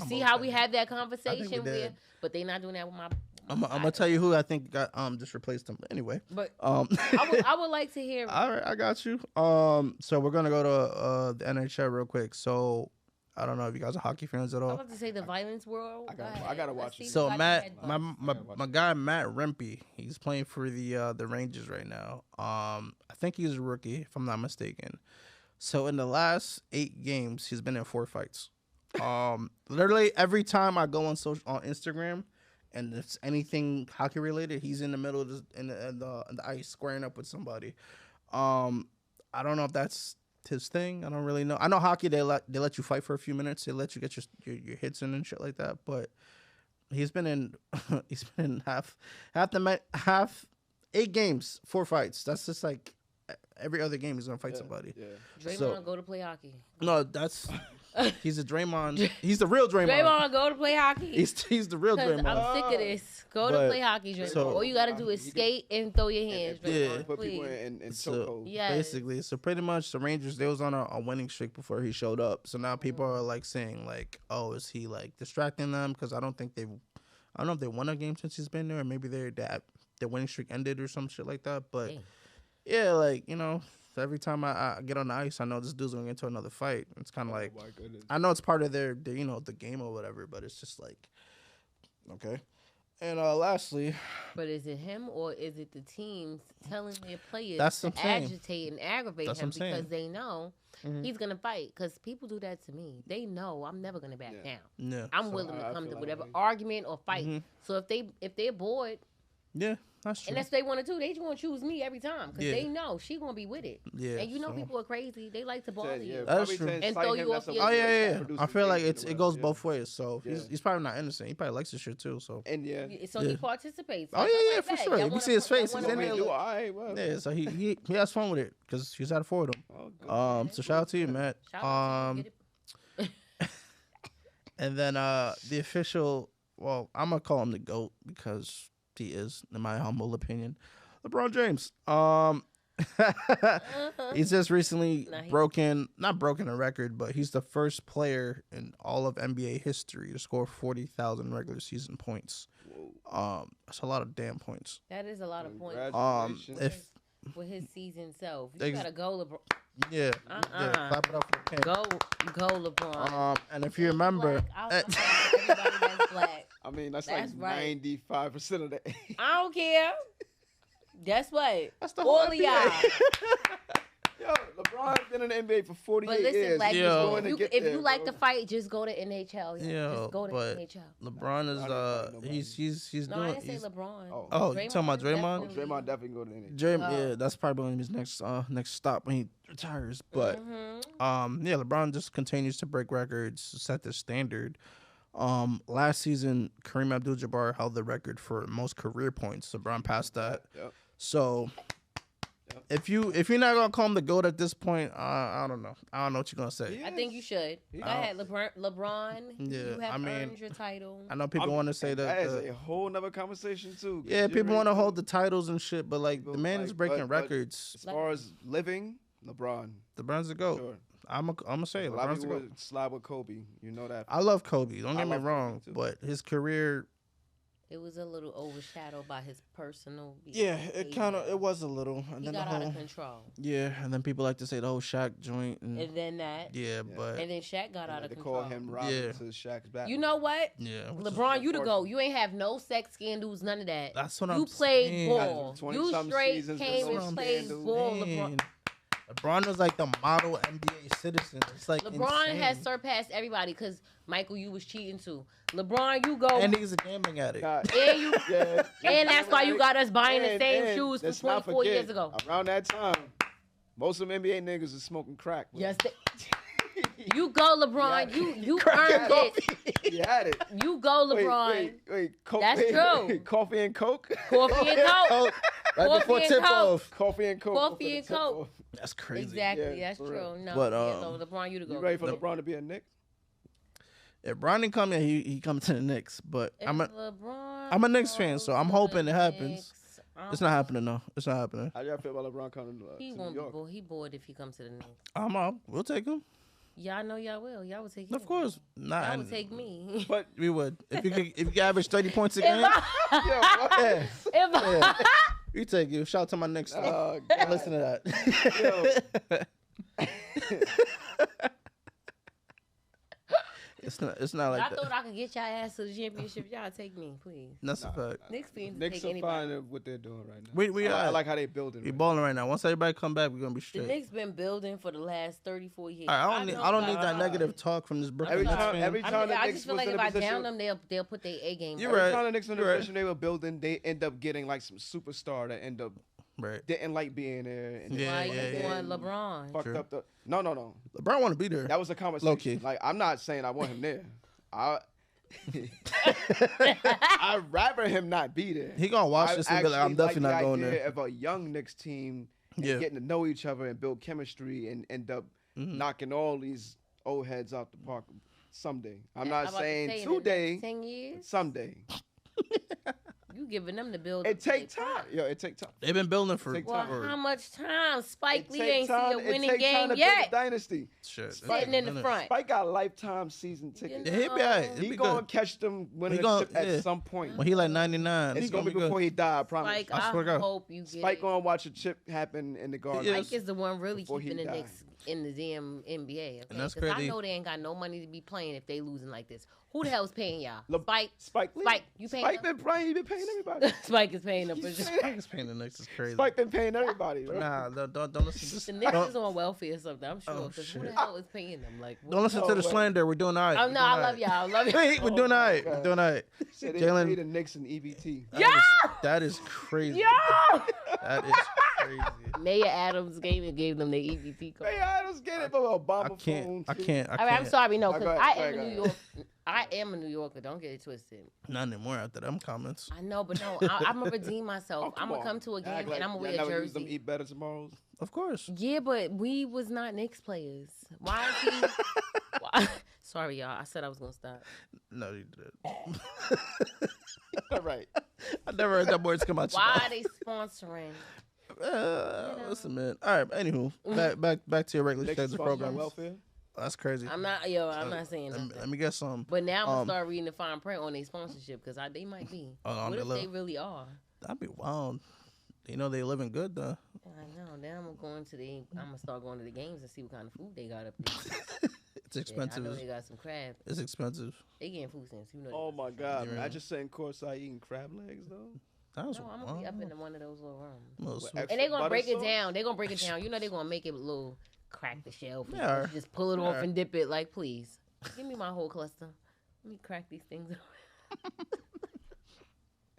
see how we had that conversation with, but they're not doing that with my. I'm gonna tell you who I think got just replaced him. But anyway, but I would like to hear. All right, I got you. So we're gonna go to the NHL real quick. So I don't know if you guys are hockey fans at all. I was about to say the violence world. I gotta watch it. So my guy Matt Rempe, he's playing for the Rangers right now. I think he's a rookie, if I'm not mistaken. So in the last 8 games, he's been in 4 fights. Literally every time I go on Instagram, and it's anything hockey related, he's in the middle of in the ice squaring up with somebody. I don't know if that's his thing. I don't really know. I know hockey, they let you fight for a few minutes. They let you get your hits in and shit like that. But he's been in half 8 games, 4 fights. That's just like every other game he's gonna fight somebody. Yeah. Draymond go to play hockey. No, that's He's a Draymond. He's the real Draymond. Draymond, go to play hockey. He's the real Because Draymond. I'm sick of this. Go to play hockey, Draymond. So- All you got to do is skate and throw your hands, And Draymond. put people Please. in So chokehold. Yes. basically, so pretty much the Rangers, they was on a winning streak before he showed up. So now people are like saying like, oh, is he like distracting them? Because I don't know if they won a game since he's been there, or maybe their winning streak ended or some shit like that. But Dang. yeah, like every time I get on the ice, I know this dude's gonna get into another fight. It's kind of like, Oh my goodness. I know it's part of their the game or whatever, but it's just like, okay. And lastly, But is it him or is it the teams telling their players That's to what I'm saying. agitate and aggravate That's what him I'm saying. because they know he's going to fight? Because people do that to me. They know I'm never going to back down. yeah, I'm willing I to come feel to that whatever way. argument or fight. So if they're bored, yeah, that's true. and that's what they want to do, they just want to choose me every time because Yeah. they know she going to be with it. Yeah, And you know so- people are crazy. They like to bother you. That's probably true. to And incite throw him, you that's off the your Oh way yeah, to yeah. produce I the feel like games or it goes whatever, both ways. So Yeah. he's probably not innocent. He probably likes the shit too. So And yeah. So Yeah. he participates. Oh, Like, yeah, I'm yeah, like for that. sure. Y'all If you wanna see his fuck- y'all face, he's wanna in there. win. Do I? Well, yeah, so he has fun with it because he's had it for them. oh, good. So shout out to you, Matt. Shout out to you. Get it? And then the official, well, I'm gonna call him the GOAT because he is, in my humble opinion, LeBron James. He's just recently not broken a record, but he's the first player in all of NBA history to score 40,000 regular season points. That's a lot of damn points. That is a lot of points. Congratulations. If For his season self. You Ex- gotta go, LeBron. yeah, clap it up for the king. Go, LeBron. And if you remember, Black. Everybody that's black. I mean, that's That's like right. 95% of the. I don't care. Guess what? that's the All whole of y'all. Yo, LeBron's been in the NBA for 48 But listen, years. Black, He's Yo. going to get if there, you like bro. to fight, just go to NHL. Yo. Yo, Just go to but NHL. LeBron is I didn't fight nobody. he's No, I doing. didn't say he's- LeBron. Oh. you talking about Draymond? definitely- Draymond definitely go to the NBA. Yeah, that's probably going to be his next stop when he retires. But yeah, LeBron just continues to break records, set the standard. Last season, Kareem Abdul-Jabbar held the record for most career points. LeBron passed that. Yep. So if you're not gonna call him the GOAT at this point, I don't know. I don't know what you're gonna say. I think you should. Go ahead, LeBron. Yeah, You have I mean, earned your title. I know people want to say That that. is a whole nother conversation too. 'cause Yeah, you're people want to right, hold the titles and shit, but like the man is like, breaking but- records. As far as living, LeBron. LeBron's the GOAT. Sure. I'm gonna say A lot of LeBron's the people GOAT. would slide with Kobe. You know that. I love Kobe. Don't I get me love Kobe, wrong, too. but his career, It was a little overshadowed by his personal. it was a little. And He then got the out whole, of control. yeah, and then people like to say the whole Shaq joint, and And then that. yeah, but And then Shaq got out of They control. call him Robin Yeah. to Shaq's back. You know what? yeah, which is- LeBron, you the GOAT. You ain't have no sex scandals, none of that. That's what you I'm played saying. ball. 20 You something straight seasons, came there's no and played scandals. ball, Man, LeBron. LeBron was like the model NBA citizen. It's like LeBron insane. has surpassed everybody because Michael, you was cheating too. LeBron, you go and he's a gambling addict. God. and you, Yeah. and that's why you got us buying the same And shoes let's from not 24 years forget, ago. Around that time, most of them NBA niggas is smoking crack. bro. Yes, you go, LeBron. Yeah. You earned it. He had it. You go, LeBron. Wait. Coke, That's true. Coffee and Coke? Coffee and Coke. Oh, right Coffee before and tip Coke. off. Coffee and Coke. Coffee before the and tip Coke. off. That's crazy. Exactly, Yeah, that's for true. real. No, But, yeah, so LeBron, you to You go. ready for LeBron to be a Knick? If Bron didn't come in, he come to the Knicks. But If I'm a LeBron Knicks fan, so I'm goes hoping to it the happens. Knicks, It's not happening though. It's not happening. How y'all feel about LeBron coming He to won't New be York? bored. He bored if he comes to the Knicks. I'm out. We'll take him. Y'all know y'all will. Y'all would take him. Of course. Nah, Y'all would take me. But we would. If you could average 30 points a game, If I, yeah, if I, yeah. We take you. Shout out to my Knicks. Oh, Don't listen to that. It's not like I that. thought I could get y'all ass to the championship. Y'all take me, please. That's a fact. Knicks fans Knicks take are anybody. fine at what they're doing right now. We I are. like how they building. We right balling right now. Once everybody come back, we're gonna be The straight. Knicks been building for the last 34 years. I don't need that nah. negative talk from this Brooklyn Every Nets time- fan. every I, time mean, the I Knicks just feel was like in if a I position- down them, they'll put their A game. You're Every right. time the Knicks in the You're right. position they were building, they end up getting like some superstar that end up Right. didn't like being there. And Yeah, Why yeah, you yeah. want LeBron? fucked True. up the. No. LeBron want to be there. That was a conversation. Low-key. Like I'm not saying I want him there. I'd rather him not be there. He gonna watch I this and be like, I'm actually definitely not the going idea there. Of a young Knicks team and Yeah. getting to know each other and build chemistry and end up Mm-hmm. knocking all these old heads out the park someday. I'm I'm not about to saying say in the next today, 10 years, someday. you giving them the build. It take time. Yo, it take time. They've been building for. Take Well, time. how much time? Spike It Lee take ain't see time. a It winning take time game to build a yet. dynasty. Shit. Sitting in the front. Spike got lifetime season tickets. Yeah, he'll be alright. He gonna catch them winning a chip at some point. When he like 99, It's he gonna be good. before he die. I promise. Spike, I swear to I God. hope you get Spike it. gonna watch a chip happen in the garden. Spike is the one really Before he keeping the die. Knicks in the damn NBA. Okay? And that's 'Cause I crazy. know they ain't got no money to be playing if they losing like this. Who the hell's paying y'all? Spike Lee. Spike, you paying Spike them? been playing. He been paying everybody. Spike is paying them for He's sure. Spike's paying the Knicks is crazy. Spike been paying everybody. Bro. Nah, don't listen to this. The Knicks is on welfare or something, I'm sure. Oh, Because who shit. the hell is paying them? Like, Don't listen to the slander. We're doing all right. Oh, no, I love y'all. I love y'all. We're doing all right. We're doing all right. Said they Jalen- paid the Knicks and EBT. That is crazy. Yo! That is crazy. Mayor Adams gave them the EBT card. Hey, I just get it from Obama I can't. phone. I too. can't. I All can't. right, I'm sorry, no, Go because ahead, I am go a ahead. New York. I am a New Yorker. Don't get it twisted. Not anymore after them comments. I know, but no, I'm gonna redeem myself. Oh, I'm gonna come to a Act game like and I'm gonna wear y'all a never used them jersey. Eat better tomorrows. Of course. Yeah, but we was not Knicks players. Why is he? Why? Sorry, y'all. I said I was gonna stop. No, you did. All right. I never heard that words come out. your Why mouth. are they sponsoring? Listen, man. All right, but anywho, back to your regular Knicks scheduled sponsored by program. welfare. That's crazy. I'm not saying nothing. Let me get some. But now I'm gonna start reading the fine print on their sponsorship because they might be. on What their if level. they really are? That'd be wild. You know they living good though. I know. Then I'm gonna start going to the games and see what kind of food they got up there. It's expensive. Yeah, I know they got some crab. It's expensive. They getting food stamps. You know. Oh they got my some God, Yeah. man. I just sitting courtside eating crab legs though. That was No, I'm gonna be up in one of those little rooms. little With sweet. extra And they're gonna butter break it sauce? down. They're gonna break it down. You know they're gonna make it a little crack the shell. For you. Yeah. You just pull it off Yeah. and dip it. Like, please, give me my whole cluster. Let me crack these things.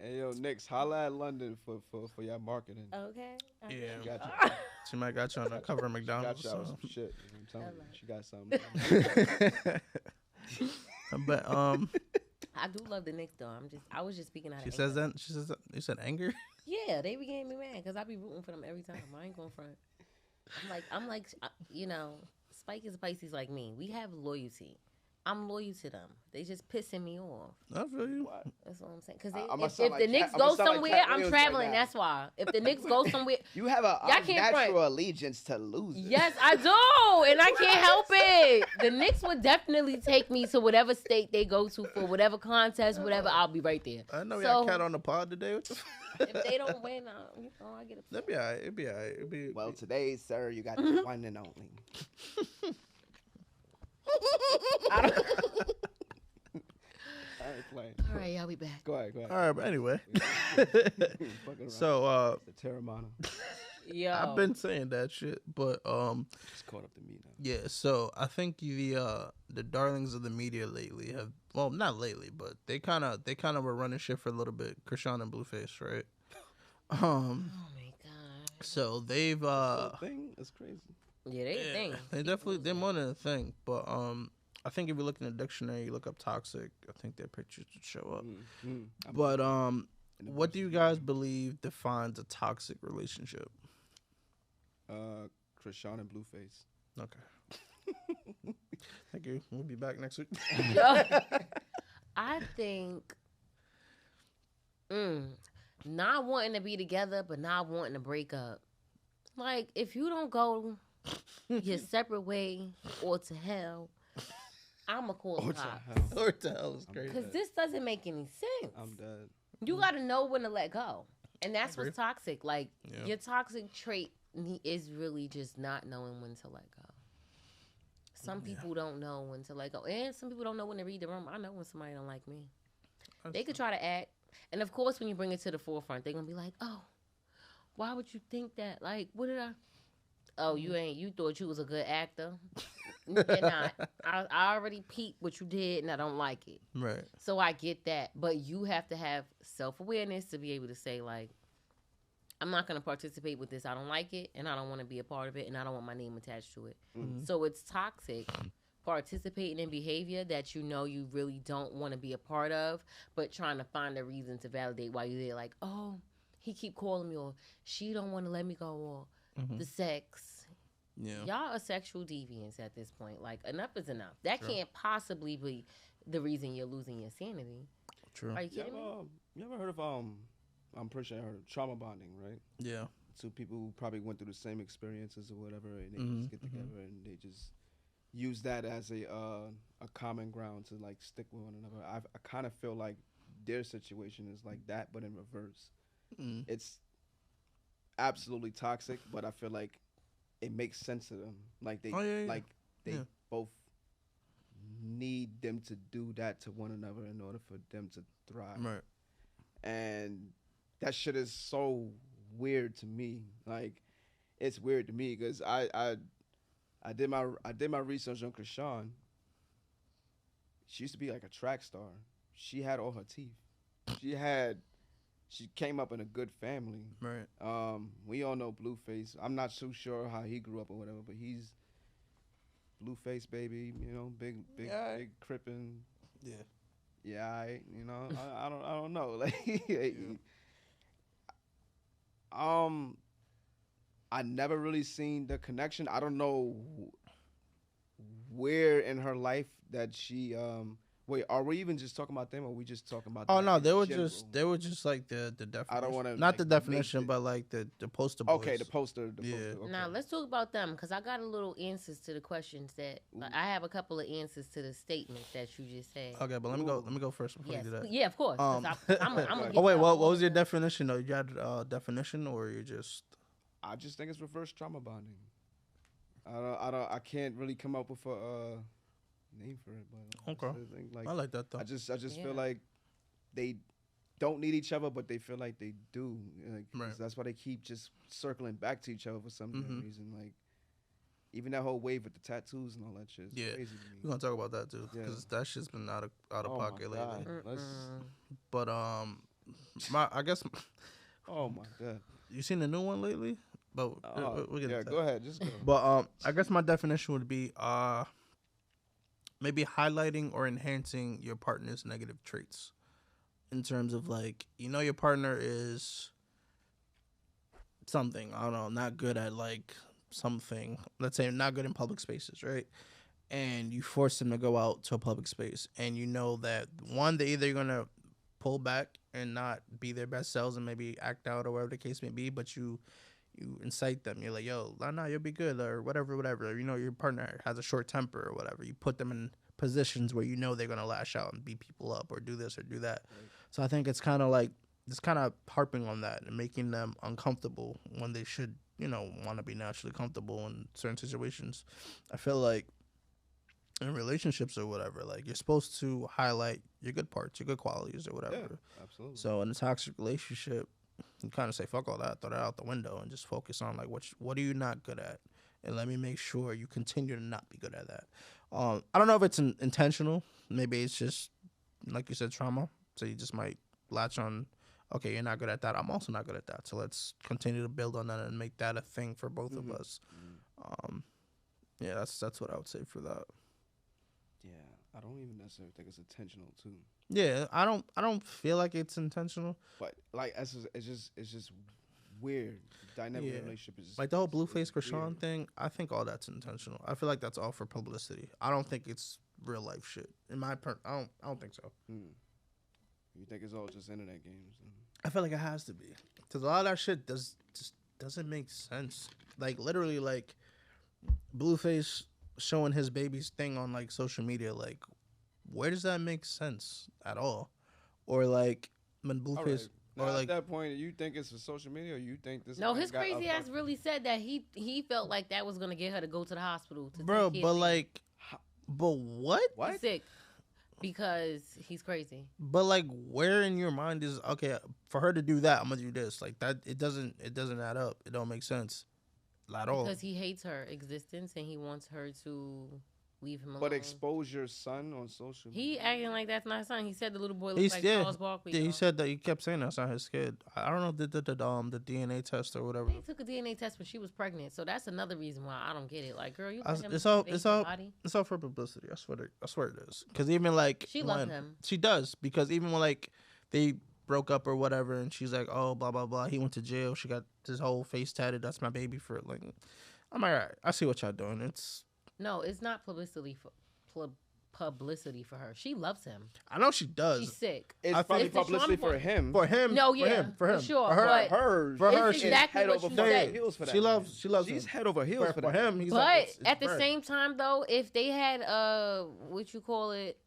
Hey yo, Knicks, holla at London for y'all marketing. Okay. Yeah. She got you. She might got you on the cover of Got McDonald's. y'all So. some shit. I'm telling you, she got something. But I do love the Knicks though. I was just speaking out of she says anger. that. She says that. You said anger. Yeah, they be getting me mad because I be rooting for them every time. I ain't going front. I'm like, you know, Spike is a Pisces like me. We have loyalty. I'm loyal to them. They just pissing me off. I feel you. That's what I'm saying. Because I'ma if sound the like Knicks Cat- go I'ma sound like somewhere, Cat I'm Williams right traveling. now. That's why. If the Knicks go somewhere, You have a Y'all can't natural front. allegiance to losing. yes, I do, and I can't help it. The Knicks would definitely take me to whatever state they go to for whatever contest, whatever. I'll be right there. I know we So- got Cat on the pod today. What the If they don't win, I get upset. That'd be alright. It'd be alright. It'd be. Well, today, sir, you got the one and only. I ain't playing. All right, y'all be back. Go ahead. All right, but anyway. Fucking around. So The Terramana. Yo, I've been saying that shit, but Just caught up to me now. yeah. So I think the darlings of the media lately have, well, not lately, but they kind of were running shit for a little bit. Krishan and Blueface, right? oh my god. So they've The thing is crazy. Yeah, they a thing. they're more than a thing, but I think if you look in the dictionary, you look up toxic, I think their pictures would show up. But what do you guys believe defines a toxic relationship? Krishan and Blueface. Okay. Thank you. We'll be back next week. I think not wanting to be together, but not wanting to break up. Like, if you don't go your separate way or to hell, I'ma call the cops. What the hell is crazy? Because this doesn't make any sense. I'm dead. You got to know when to let go. And that's Agree. what's toxic. Like, Yeah. your toxic trait is really just not knowing when to let go. Some people don't know when to let go. And some people don't know when to read the room. I know when somebody don't like me. They could try to act. And, of course, when you bring it to the forefront, they're going to be like, oh, why would you think that? Like, what did I... Oh, you thought you was a good actor? You're not. I already peeped what you did, and I don't like it. Right. So I get that. But you have to have self-awareness to be able to say, like, I'm not going to participate with this. I don't like it, and I don't want to be a part of it, and I don't want my name attached to it. Mm-hmm. So it's toxic participating in behavior that you know you really don't want to be a part of, but trying to find a reason to validate why you're there. Like, oh, he keep calling me, or she don't want to let me go, or the sex. Yeah. Y'all are sexual deviants at this point. Like, enough is enough. That True. can't possibly be the reason you're losing your sanity. True. Are you kidding me? You ever heard of I'm pretty sure I heard of trauma bonding, right? Yeah. Two people who probably went through the same experiences or whatever, and they Mhm, just get together and they just use that as a common ground to like stick with one another. I kind of feel like their situation is like that, but in reverse. Mm. It's absolutely toxic, but I feel like it makes sense to them. Like they they Yeah. both need them to do that to one another in order for them to thrive. Right. And that shit is so weird to me. Like, it's weird to me because I did my research on Krishan. She used to be like a track star. She had all her teeth. She came up in a good family. Right. We all know Blueface. I'm not too sure how he grew up or whatever, but he's Blueface baby. You know, big crippin'. Yeah. Yeah, I don't know. Like, I never really seen the connection. I don't know where in her life that she wait, are we even just talking about them, or are we just talking about? Oh no, in they were general? just like the definition. I don't want to. Not the definition, but like the poster boys. Okay, the poster. Yeah. Okay. Now let's talk about them because I got a little answers to the questions that like, I have a couple of answers to the statements that you just said. Okay, but let me go first before Yes, you do that. yeah, of course. 'Cause I'm gonna Oh wait, what was your definition though? You had a definition, or you just? I just think it's reverse trauma bonding. I can't really come up with a name for it, but Okay. I think, like, I like that though. I just feel like they don't need each other, but they feel like they do. Like, 'cause Right. that's why they keep just circling back to each other for some damn Mhm. reason. Like, even that whole wave with the tattoos and all that shit is Yeah. crazy to me. We're gonna talk about that too, Yeah. because that shit's been out of Oh my pocket God. lately. Let's- But I guess oh my God. you seen the new one lately. But we'll get yeah, into go that. ahead. Just go. But I guess my definition would be maybe highlighting or enhancing your partner's negative traits, in terms of like, you know, your partner is something, I don't know, not good at like something. Let's say not good in public spaces, right? And you force them to go out to a public space, and you know that one, they're either gonna pull back and not be their best selves and maybe act out or whatever the case may be, but you incite them. You're like, yo, nah, you'll be good, or whatever. You know, your partner has a short temper or whatever. You put them in positions where you know they're gonna lash out and beat people up or do this or do that. Right. So I think it's kind of harping on that and making them uncomfortable when they should, you know, want to be naturally comfortable in certain situations. I feel like in relationships or whatever, like, you're supposed to highlight your good parts, your good qualities or whatever. Yeah, absolutely. So in a toxic relationship, you kind of say, fuck all that, throw that out the window, and just focus on, like, what are you not good at? And let me make sure you continue to not be good at that. I don't know if it's intentional. Maybe it's just, like you said, trauma. So you just might latch on, okay, you're not good at that, I'm also not good at that. So let's continue to build on that and make that a thing for both of us. Yeah, that's what I would say for that. Yeah, I don't even necessarily think it's intentional too. Yeah, I don't feel like it's intentional. But like, it's just weird. The dynamic of the relationship is just, like the whole Blueface it's Krishan weird. thing. I think all that's intentional. I feel like that's all for publicity. I don't think it's real life shit. I don't think so. You think it's all just internet games? I feel like it has to be, because a lot of that shit doesn't make sense. Like, literally, like Blueface showing his baby's thing on like social media. Like, where does that make sense at all? Or like when Blueface. Now, or like, at that point, you think it's for social media, or you think this? No, man his got crazy a ass really said that he felt like that was gonna get her to go to the hospital. To bro, take care but of him. like, but what? What? He's sick because he's crazy. But like, where in your mind is, okay, for her to do that, I'm gonna do this? Like, that it doesn't add up. It don't make sense at all. Because he hates her existence and he wants her to leave him alone. But expose your son on social media. He acting like that's not his son. He said the little boy looks like Charles Barkley. Yeah, he said that. He kept saying that's not his kid. I don't know if they did the DNA test or whatever. They took a DNA test when she was pregnant, so that's another reason why I don't get it. Like, girl, you let him It's all invade your body? it's all for publicity. I swear it is. Because even like She loves him. She does, because even when like they broke up or whatever, and she's like, oh, blah blah blah. He went to jail. She got his whole face tatted. That's my baby for like. I'm all right. I see what y'all doing. It's not publicity for her. She loves him. I know she does. She's sick. It's I probably It's the publicity trauma for him. For him. No, for yeah, him. For him. for sure, For her. but Hers. For her, it's she's exactly head what over you fucking said. heels for that. She loves She's him. head over heels for For that. him, he's But like, it's at the bird. same time, though, if they had what you call it,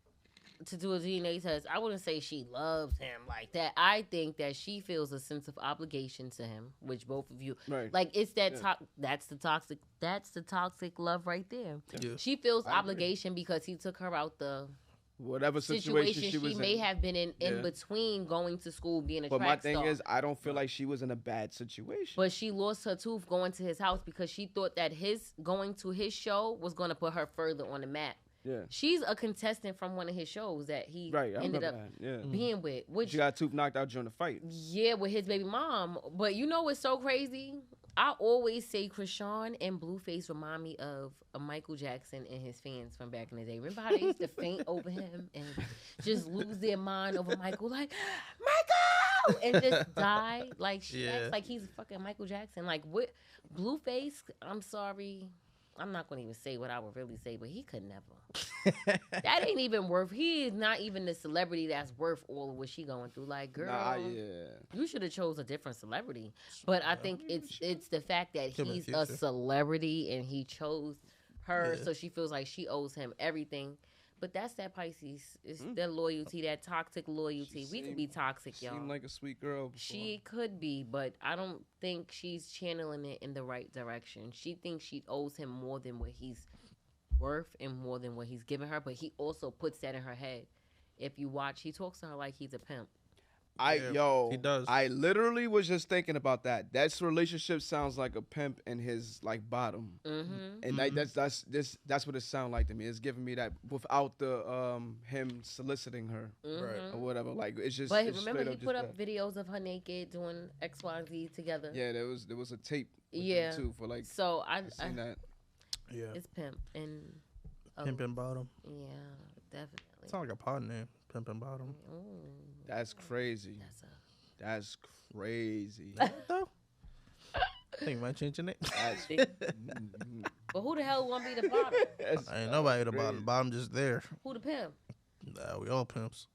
to do a DNA test, I wouldn't say she loves him like that. I think that she feels a sense of obligation to him, which both of you Right. like. It's that that's the toxic love right there. Yeah. She feels obligation because he took her out the Whatever situation she was may in. have been in Yeah. between going to school, being a But my track thing star. is, I don't feel like she was in a bad situation. But she lost her tooth going to his house because she thought that his going to his show was going to put her further on the map. Yeah. She's a contestant from one of his shows that he Right. I ended remember up that. Yeah. being with. Which, She got a tooth knocked out during the fight. yeah, with his baby mom. But you know what's so crazy? I always say Krishan and Blueface remind me of a Michael Jackson and his fans from back in the day. Remember how they used to faint over him and just lose their mind over Michael? Like, Michael! And just die. Like, she acts like he's fucking Michael Jackson. Like, what? Blueface, I'm sorry. I'm not going to even say what I would really say, but he could never. That ain't even worth. He is not even the celebrity that's worth all of what she going through. Like, girl, you should have chose a different celebrity. But I think it's the fact that Give him he's a a future. celebrity and he chose her, Yeah. so she feels like she owes him everything. But that's that Pisces. It's that loyalty, that toxic loyalty. We could be toxic, y'all. Seemed like a sweet girl. Before. She could be, but I don't think she's channeling it in the right direction. She thinks she owes him more than what he's worth and more than what he's giving her, but he also puts that in her head. If you watch, he talks to her like he's a pimp. he does. I literally was just thinking about that. That relationship sounds like a pimp and his like bottom, and that's what it sounds like to me. It's giving me that without the him soliciting her or whatever. Like it's just. But it's remember, straight he put just up videos of her naked doing X, Y, and Z together. Yeah, there was a tape. With Yeah. them too for like. So I seen that. Yeah. it's pimp and Pimpin' Bottom. yeah, definitely. Sound like a pod name. Pimpin' Bottom. That's crazy. That's crazy. Though. I think you might change your name. That's, But who the hell want to be the bottom? Ain't nobody at the bottom. Bottom just there. Who the pimp? Nah, we all pimps.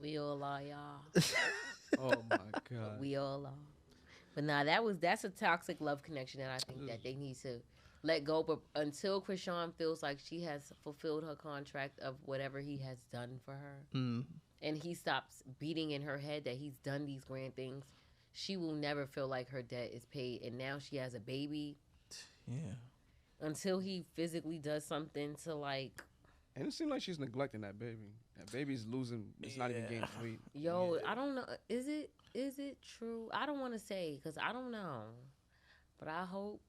We all are, y'all. oh my god. We all are. But nah, that's a toxic love connection that I think that they need to let go. But until Krishan feels like she has fulfilled her contract of whatever he has done for her, and he stops beating in her head that he's done these grand things, she will never feel like her debt is paid. And now she has a baby. Yeah. Until he physically does something to like. And it seems like she's neglecting that baby. That baby's losing. It's not even gaining weight. Yo, I don't know. Is it true? I don't want to say because I don't know. But I hope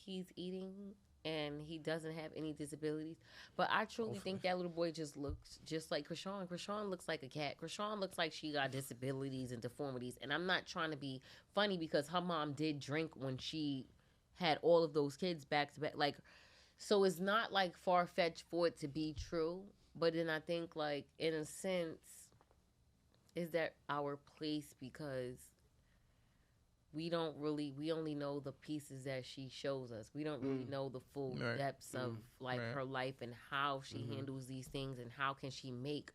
he's eating and he doesn't have any disabilities. But I truly think that little boy just looks just like Krishan. Krishan looks like a cat. Krishan looks like she got disabilities and deformities. And I'm not trying to be funny because her mom did drink when she had all of those kids back to back. Like, so it's not like far-fetched for it to be true. But then I think, like, in a sense, is that our place because we only know the pieces that she shows us. We don't really know the full depths of, like, her life and how she handles these things and how can she make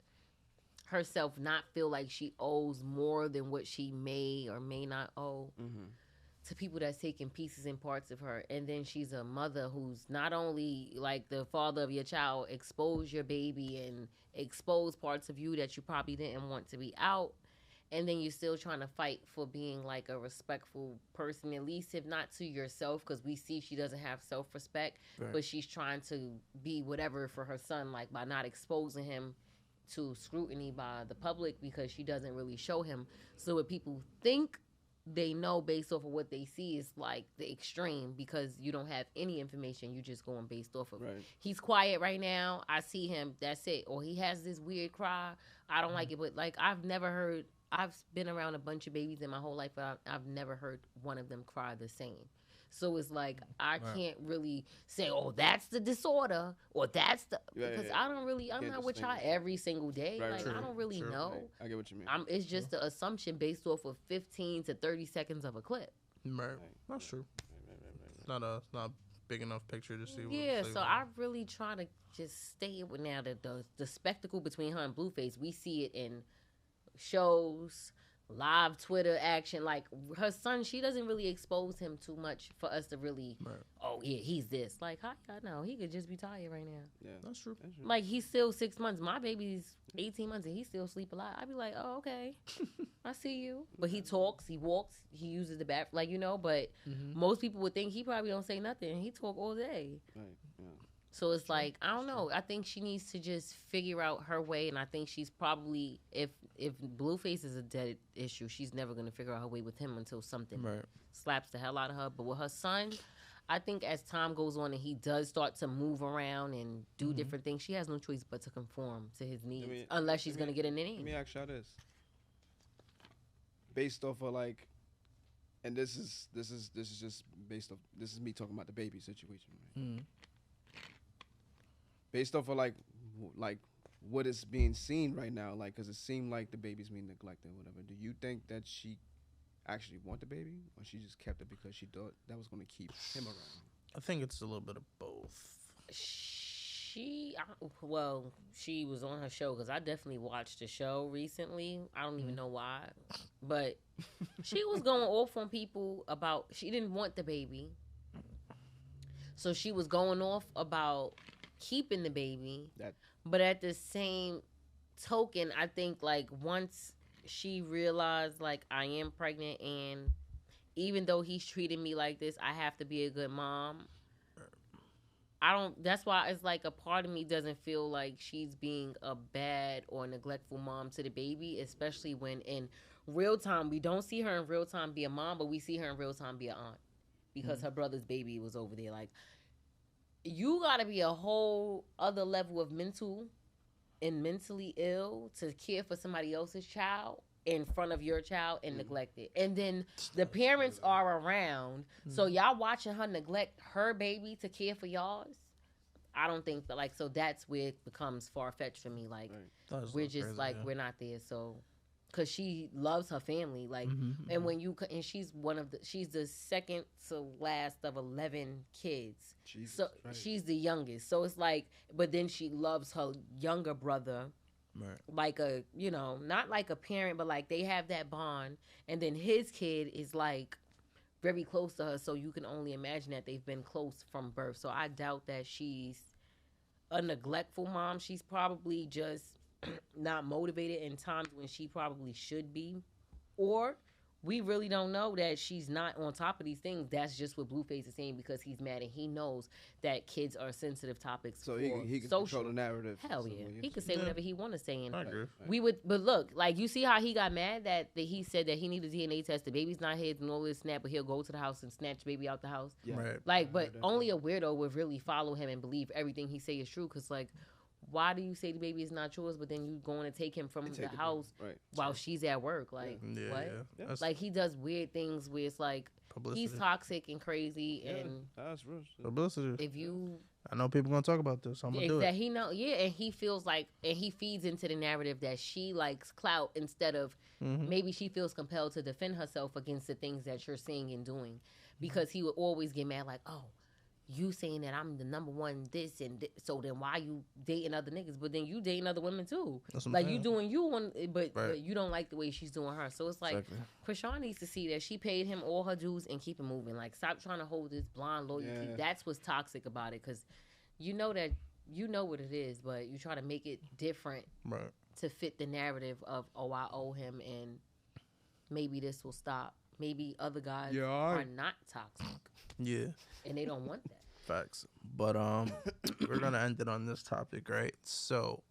herself not feel like she owes more than what she may or may not owe. To people that's taking pieces and parts of her. And then she's a mother who's not only like the father of your child, expose your baby and expose parts of you that you probably didn't want to be out. And then you're still trying to fight for being like a respectful person, at least if not to yourself, because we see she doesn't have self-respect, but she's trying to be whatever for her son, like by not exposing him to scrutiny by the public because she doesn't really show him. So what people think they know based off of what they see is like the extreme because you don't have any information. You just going based off of he's quiet right now. I see him. That's it. Or he has this weird cry. I don't like it. But like I've been around a bunch of babies in my whole life, but I've never heard one of them cry the same. So it's like I can't really say, oh, that's the disorder or that's the because I don't really I'm not with y'all every single day. Like I don't really know. Right. I get what you mean. It's just an assumption based off of 15 to 30 seconds of a clip. Right. That's true. It's not a big enough picture to see. Yeah, so I really try to just stay with now the spectacle between her and Blueface. We see it in shows, live Twitter action. Like her son, she doesn't really expose him too much for us to really. Right. Oh yeah, he's this. Like I know he could just be tired right now. Yeah, that's true. Like he's still 6 months. My baby's 18 months and he still sleep a lot. I'd be like, oh okay, I see you. But he talks, he walks, he uses the bathroom, like But most people would think he probably don't say nothing. He talk all day. Right. Yeah. So it's like I don't know. I think she needs to just figure out her way, and I think she's probably if Blueface is a dead issue, she's never gonna figure out her way with him until something slaps the hell out of her. But with her son, I think as time goes on and he does start to move around and do different things, she has no choice but to conform to his needs, unless she's gonna get in the name. Let me ask y'all this: based off of like, and this is just based off. This is me talking about the baby situation, right? Based off of like what is being seen right now, like, because it seemed like the baby's being neglected or whatever. Do you think that she actually want the baby, or she just kept it because she thought that was going to keep him around? I think it's a little bit of both. She was on her show, because I definitely watched the show recently. I don't even know why, but she was going off on people about she didn't want the baby, so she was going off about keeping the baby. But at the same token, I think like once she realized like I am pregnant, and even though he's treating me like this, I have to be a good mom. That's why it's like a part of me doesn't feel like she's being a bad or neglectful mom to the baby, especially when in real time we don't see her in real time be a mom, but we see her in real time be an aunt, because her brother's baby was over there. Like, you gotta be a whole other level of mentally ill to care for somebody else's child in front of your child and neglect it. And then the parents are around, so y'all watching her neglect her baby to care for y'all's. I don't think that, like, so that's where it becomes far-fetched for me. Like, we're just crazy, like, we're not there. So, because she loves her family, like, and when you, and she's she's the second to last of 11 kids. Jesus so Christ. She's the youngest. So it's like, but then she loves her younger brother. Right. Like a, not like a parent, but like they have that bond. And then his kid is like very close to her, so you can only imagine that they've been close from birth. So I doubt that she's a neglectful mom. She's probably just not motivated in times when she probably should be. Or we really don't know that she's not on top of these things. That's just what Blueface is saying, because he's mad and he knows that kids are sensitive topics. So he can control the narrative. Hell yeah. He could say whatever he want to say. And but look, like, you see how he got mad that he said that he needed a DNA test, the baby's not his and all this snap, but he'll go to the house and snatch the baby out the house. Yeah. Right. Like, but only a weirdo would really follow him and believe everything he say is true, because, like, why do you say the baby is not yours, but then you going to take him from the house while she's at work? Like, what? Yeah. Like, he does weird things where it's like, publicity. He's toxic and crazy, and that's real. Publicity. If you, I know people gonna talk about this, so I'm gonna do it. That he know, and he feels like, and he feeds into the narrative that she likes clout instead of maybe she feels compelled to defend herself against the things that you're saying and doing, because he would always get mad like, oh, you saying that I'm the number one this and so then why you dating other niggas? But then you dating other women too. Like, you doing you one, but you don't like the way she's doing her. So it's like, Krishan needs to see that she paid him all her dues and keep it moving. Like, stop trying to hold this blind loyalty. Yeah. That's what's toxic about it, because you know that you know what it is, but you try to make it different to fit the narrative of, oh, I owe him and maybe this will stop. Maybe other guys are not toxic. Yeah. And they don't want that. Facts. But we're gonna end it on this topic, right? So,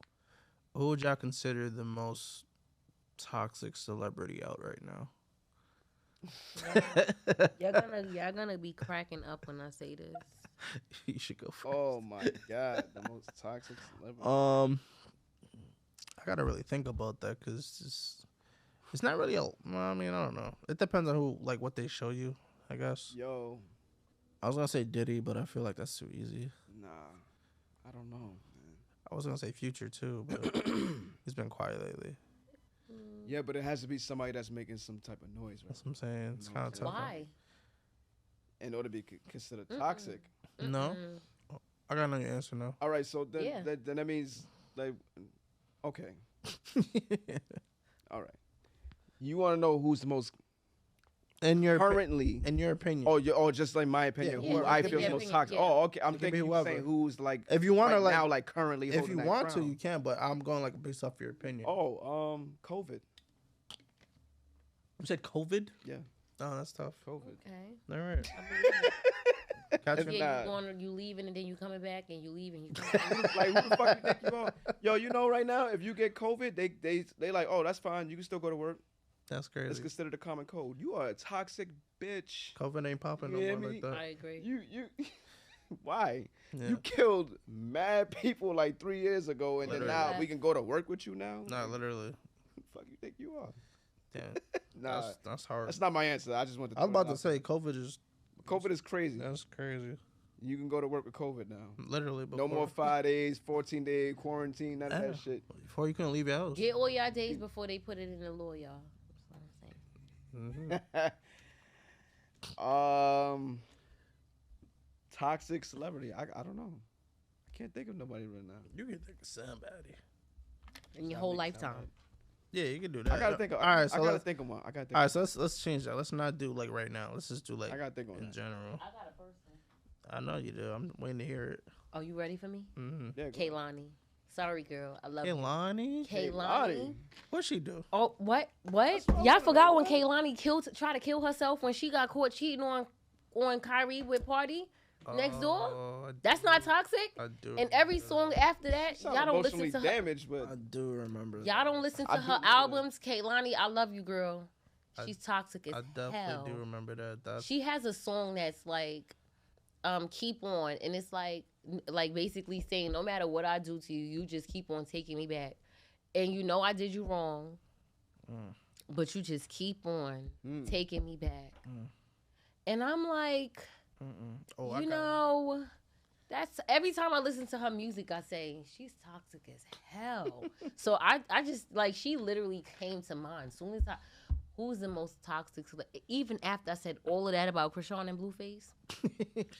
who would y'all consider the most toxic celebrity out right now? Y'all gonna be cracking up when I say this. You should go first. Oh my god, the most toxic celebrity. I gotta really think about that, because it's not really I mean, I don't know. It depends on who, like, what they show you, I guess. Yo, I was gonna say Diddy, but I feel like that's too easy. Nah, I don't know, man. I was gonna say Future too, but he's been quiet lately. Yeah, but it has to be somebody that's making some type of noise, right? That's what I'm saying. It's No, kind of tough. Why? In order to be considered toxic. No, I gotta know your answer now. All right, so then, Yeah. then that means like, okay, all right. You want to know who's the most In your currently? in your opinion. Just like my opinion, Yeah, who yeah, I it could feel be is most opinion, toxic. yeah. Oh, okay. I'm It could be thinking you whoever. saying who's like If you wanna, right like- now, like currently. if holding you that want to, crown. you can. But I'm going like based off your opinion. Oh, COVID. You said COVID? Yeah, Oh, that's tough. COVID. Okay. All right. I believe it. Catch Nah. Yeah, you leaving and then you coming back and you leaving. You coming back. Like who the fuck you think you are? Yo, you know right now, if you get COVID, they like, oh, that's fine. You can still go to work. That's It's crazy. considered a common code. You are a toxic bitch. COVID ain't popping no You hear more me? like that. I agree. You why? Yeah. You killed mad people like 3 years ago, and then Literally. now we can go to work with you now? Nah, literally. Fuck you think you are? Damn. Nah, That's hard. that's not my answer. I just want to. I was about to say COVID is COVID is crazy. that's crazy. You can go to work with COVID now. Literally. No more before- 5 days, 14-day quarantine, none of Yeah. that shit. Before you couldn't leave your house. Get all y'all days before they put it in the law, y'all. That's what I'm saying. Toxic celebrity. I don't know. I can't think of nobody right now. You can think of somebody. In your whole lifetime. Yeah, you can do that. I gotta think of. All right, so I gotta let's, think of one. I gotta think. all right, so let's change that. Let's not do like right now. Let's just do like I gotta think on in that. general. I got a person. I know you do. I'm waiting to hear it. Oh, you ready for me? Mm-hmm. Yeah, go. Kaylani. Sorry, girl. I love you. Kaylani? Kaylani. What'd she do? Oh, what? Y'all forgot when Kaylani tried to kill herself when she got caught cheating on Kyrie with Party next door? Oh, That's not toxic. I do. And every song after that, Sound y'all don't listen emotionally to her. damaged, but I do remember. Y'all don't listen to I do her remember that. albums. Kaylani, I love you, girl. I- She's toxic as I definitely hell. do remember that. That's She has a song that's like, "Keep On," and it's like basically saying, no matter what I do to you, you just keep on taking me back, and you know I did you wrong, but you just keep on taking me back, and I'm like, oh, I you got know, that's every time I listen to her music, I say she's toxic as hell. So I just like she literally came to mind. Soon as who's the most toxic? Even after I said all of that about Krishan and Blueface, she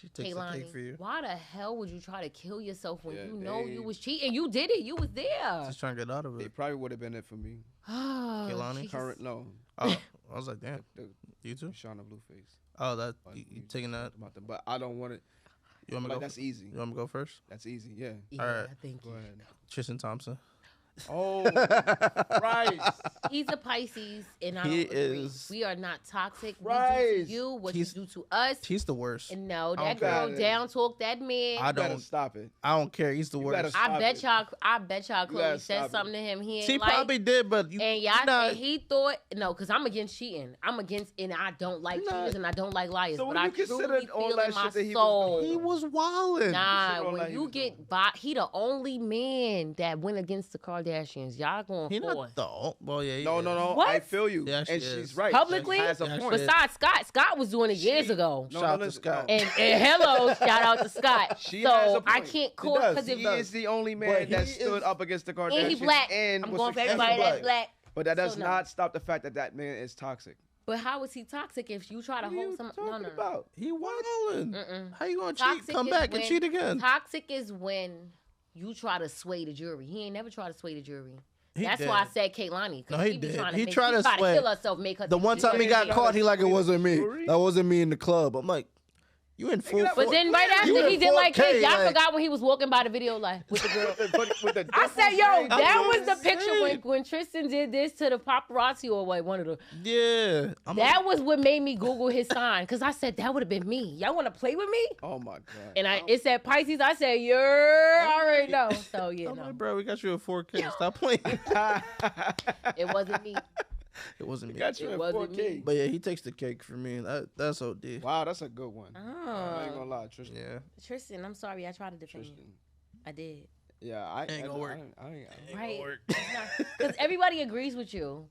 takes the cake for Kaylani, you. why the hell would you try to kill yourself when Yeah, you know they- you was cheating? You did it. You was there. Just trying to get out of they it. probably would have been it for me. Kehlani? She just- Current, no, Oh, I was like, damn. the You too? Shauna Blueface. Oh, that But you taking that? about them, but I don't want it. You want me to Like go? that's easy. You want me to go first? That's easy. Yeah. Yeah, All right. thank Go you. ahead. Tristan Thompson. Oh, right. He's a Pisces, and I He don't agree. is- We are not toxic. We do Right. to you what He's- you do to us. He's the worst. And no, I that don't girl care. down talk that man. I Better don't. stop it. I don't care. He's the You worst. better I stop bet it. y'all. I bet y'all. gotta Chloe stop said it. something to him. He ain't She like. probably did, but you. And you're y'all, not- and he thought no, because I'm against cheating. I'm against, and I don't like You're not- cheaters, and I don't like liars. So but when I you considered truly all feel that in my shit that he was soul. He was wilding. Nah, consider all that when he you was get doing. by, he the only man that went against the Kardashians. Y'all going He for not it. the. Well, yeah. He No, is. no, no. What? I feel you. Yeah, she and is. she's right. Publicly? She has a Yeah, she point. is. Besides Scott was doing it years ago. No, Shout out to listen, Scott. no. And hello, shout out to Scott. She has a So I point. can't She call does. because He is the only But man he that stood is- up against the Kardashians. and he black. And I'm was going for successful. everybody that's black. black. But that does So, no. not stop the fact that that man is toxic. But how is he toxic if you try to What are hold you some? talking No, no. about? He wilding. Mm-mm. How you gonna cheat? Toxic Come is back and when- cheat again? Toxic is when you try to sway the jury. He ain't never tried to sway the jury. He That's did. why I said Kaylani. 'Cause No, he she be did. trying He make- tried she to tried sway. kill herself, make her. The one time he got Yeah. caught, he like it wasn't me. Story? That wasn't me in the club. I'm like, you in full. that But force. then right You after in he did like 4K, Kate, y'all like- forgot when he was walking by the video like with the girl. With the I said, yo, dimples, that I'm was the saying. picture when Tristan did this to the paparazzi or like one of the. Yeah. I'm That was what made me Google his sign because I said that would have been me. Y'all want to play with me? Oh my god. And it said Pisces. I said, you're already know. So yeah, I'm no, like, bro, we got you at 4K. Stop playing. it wasn't me. It wasn't me. Got you It at wasn't 4K. me. But yeah, he takes the cake for me. That's OD. Wow, that's a good one. I ain't Oh, gonna lie, Tristan. Yeah. Tristan, I'm sorry. I tried to defend you. Tristan. I did. Yeah, I Ain't gonna work. I ain't Right. Because everybody agrees with you.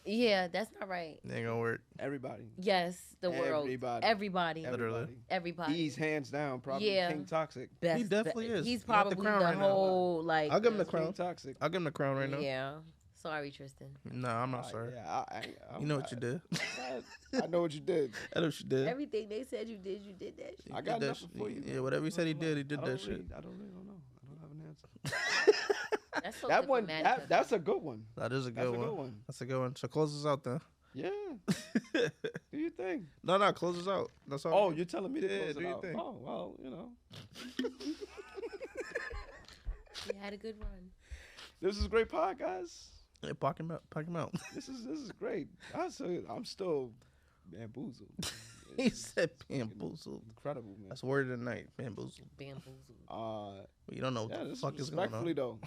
Yeah, that's not right. It ain't gonna work. Everybody. Yes, the world. Everybody. Everybody. Literally. He's hands down probably King Toxic. Best, He definitely is. He's He got the probably crown the right now. whole like. I'll give him the King crown. Toxic. I'll give him the crown right now. Yeah. Sorry, Tristan. No, I'm not sorry. Yeah, You know what you did. I know what you did. I know what you did. Everything they said you did that shit. I got that nothing for you. Yeah, whatever he said he did that shit. I don't know. I don't have an answer. That's so That one, diplomatic. that's a good one. That is a That's good a one. good one. That's a good one. So close us out then. Yeah. Do you think? No, close us out. That's all. Oh, you're telling me to Yeah, close do it your out. thing. Oh, well, you know. We had a good run. This is a great pod, guys. Hey, pack him out. This is great. I'm still bamboozled. He said bamboozled. Incredible, man. That's word of the night. Bamboozled. You don't know what the this fuck is going respectfully on. though.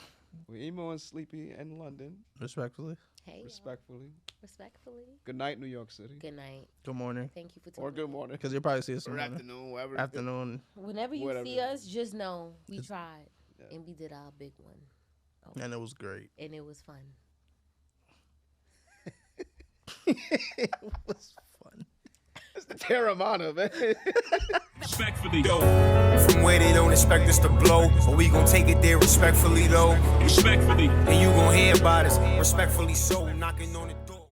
We're Emo and Sleepy in London. Respectfully. Hey, Respectfully. respectfully. Good night, New York City. Good night. Good morning. Thank you for Or tuning good in. morning. Because you'll probably see us Or tomorrow. afternoon, whatever. Afternoon. Whenever you Whatever. see us, just know we tried and we did our big one. Oh, And it was great. and it was fun. It was fun. It's the Terramana, man. Respectfully, yo. From where they don't expect us to blow, but we gon' take it there respectfully though. Respectfully. And you gon' hear about us respectfully so.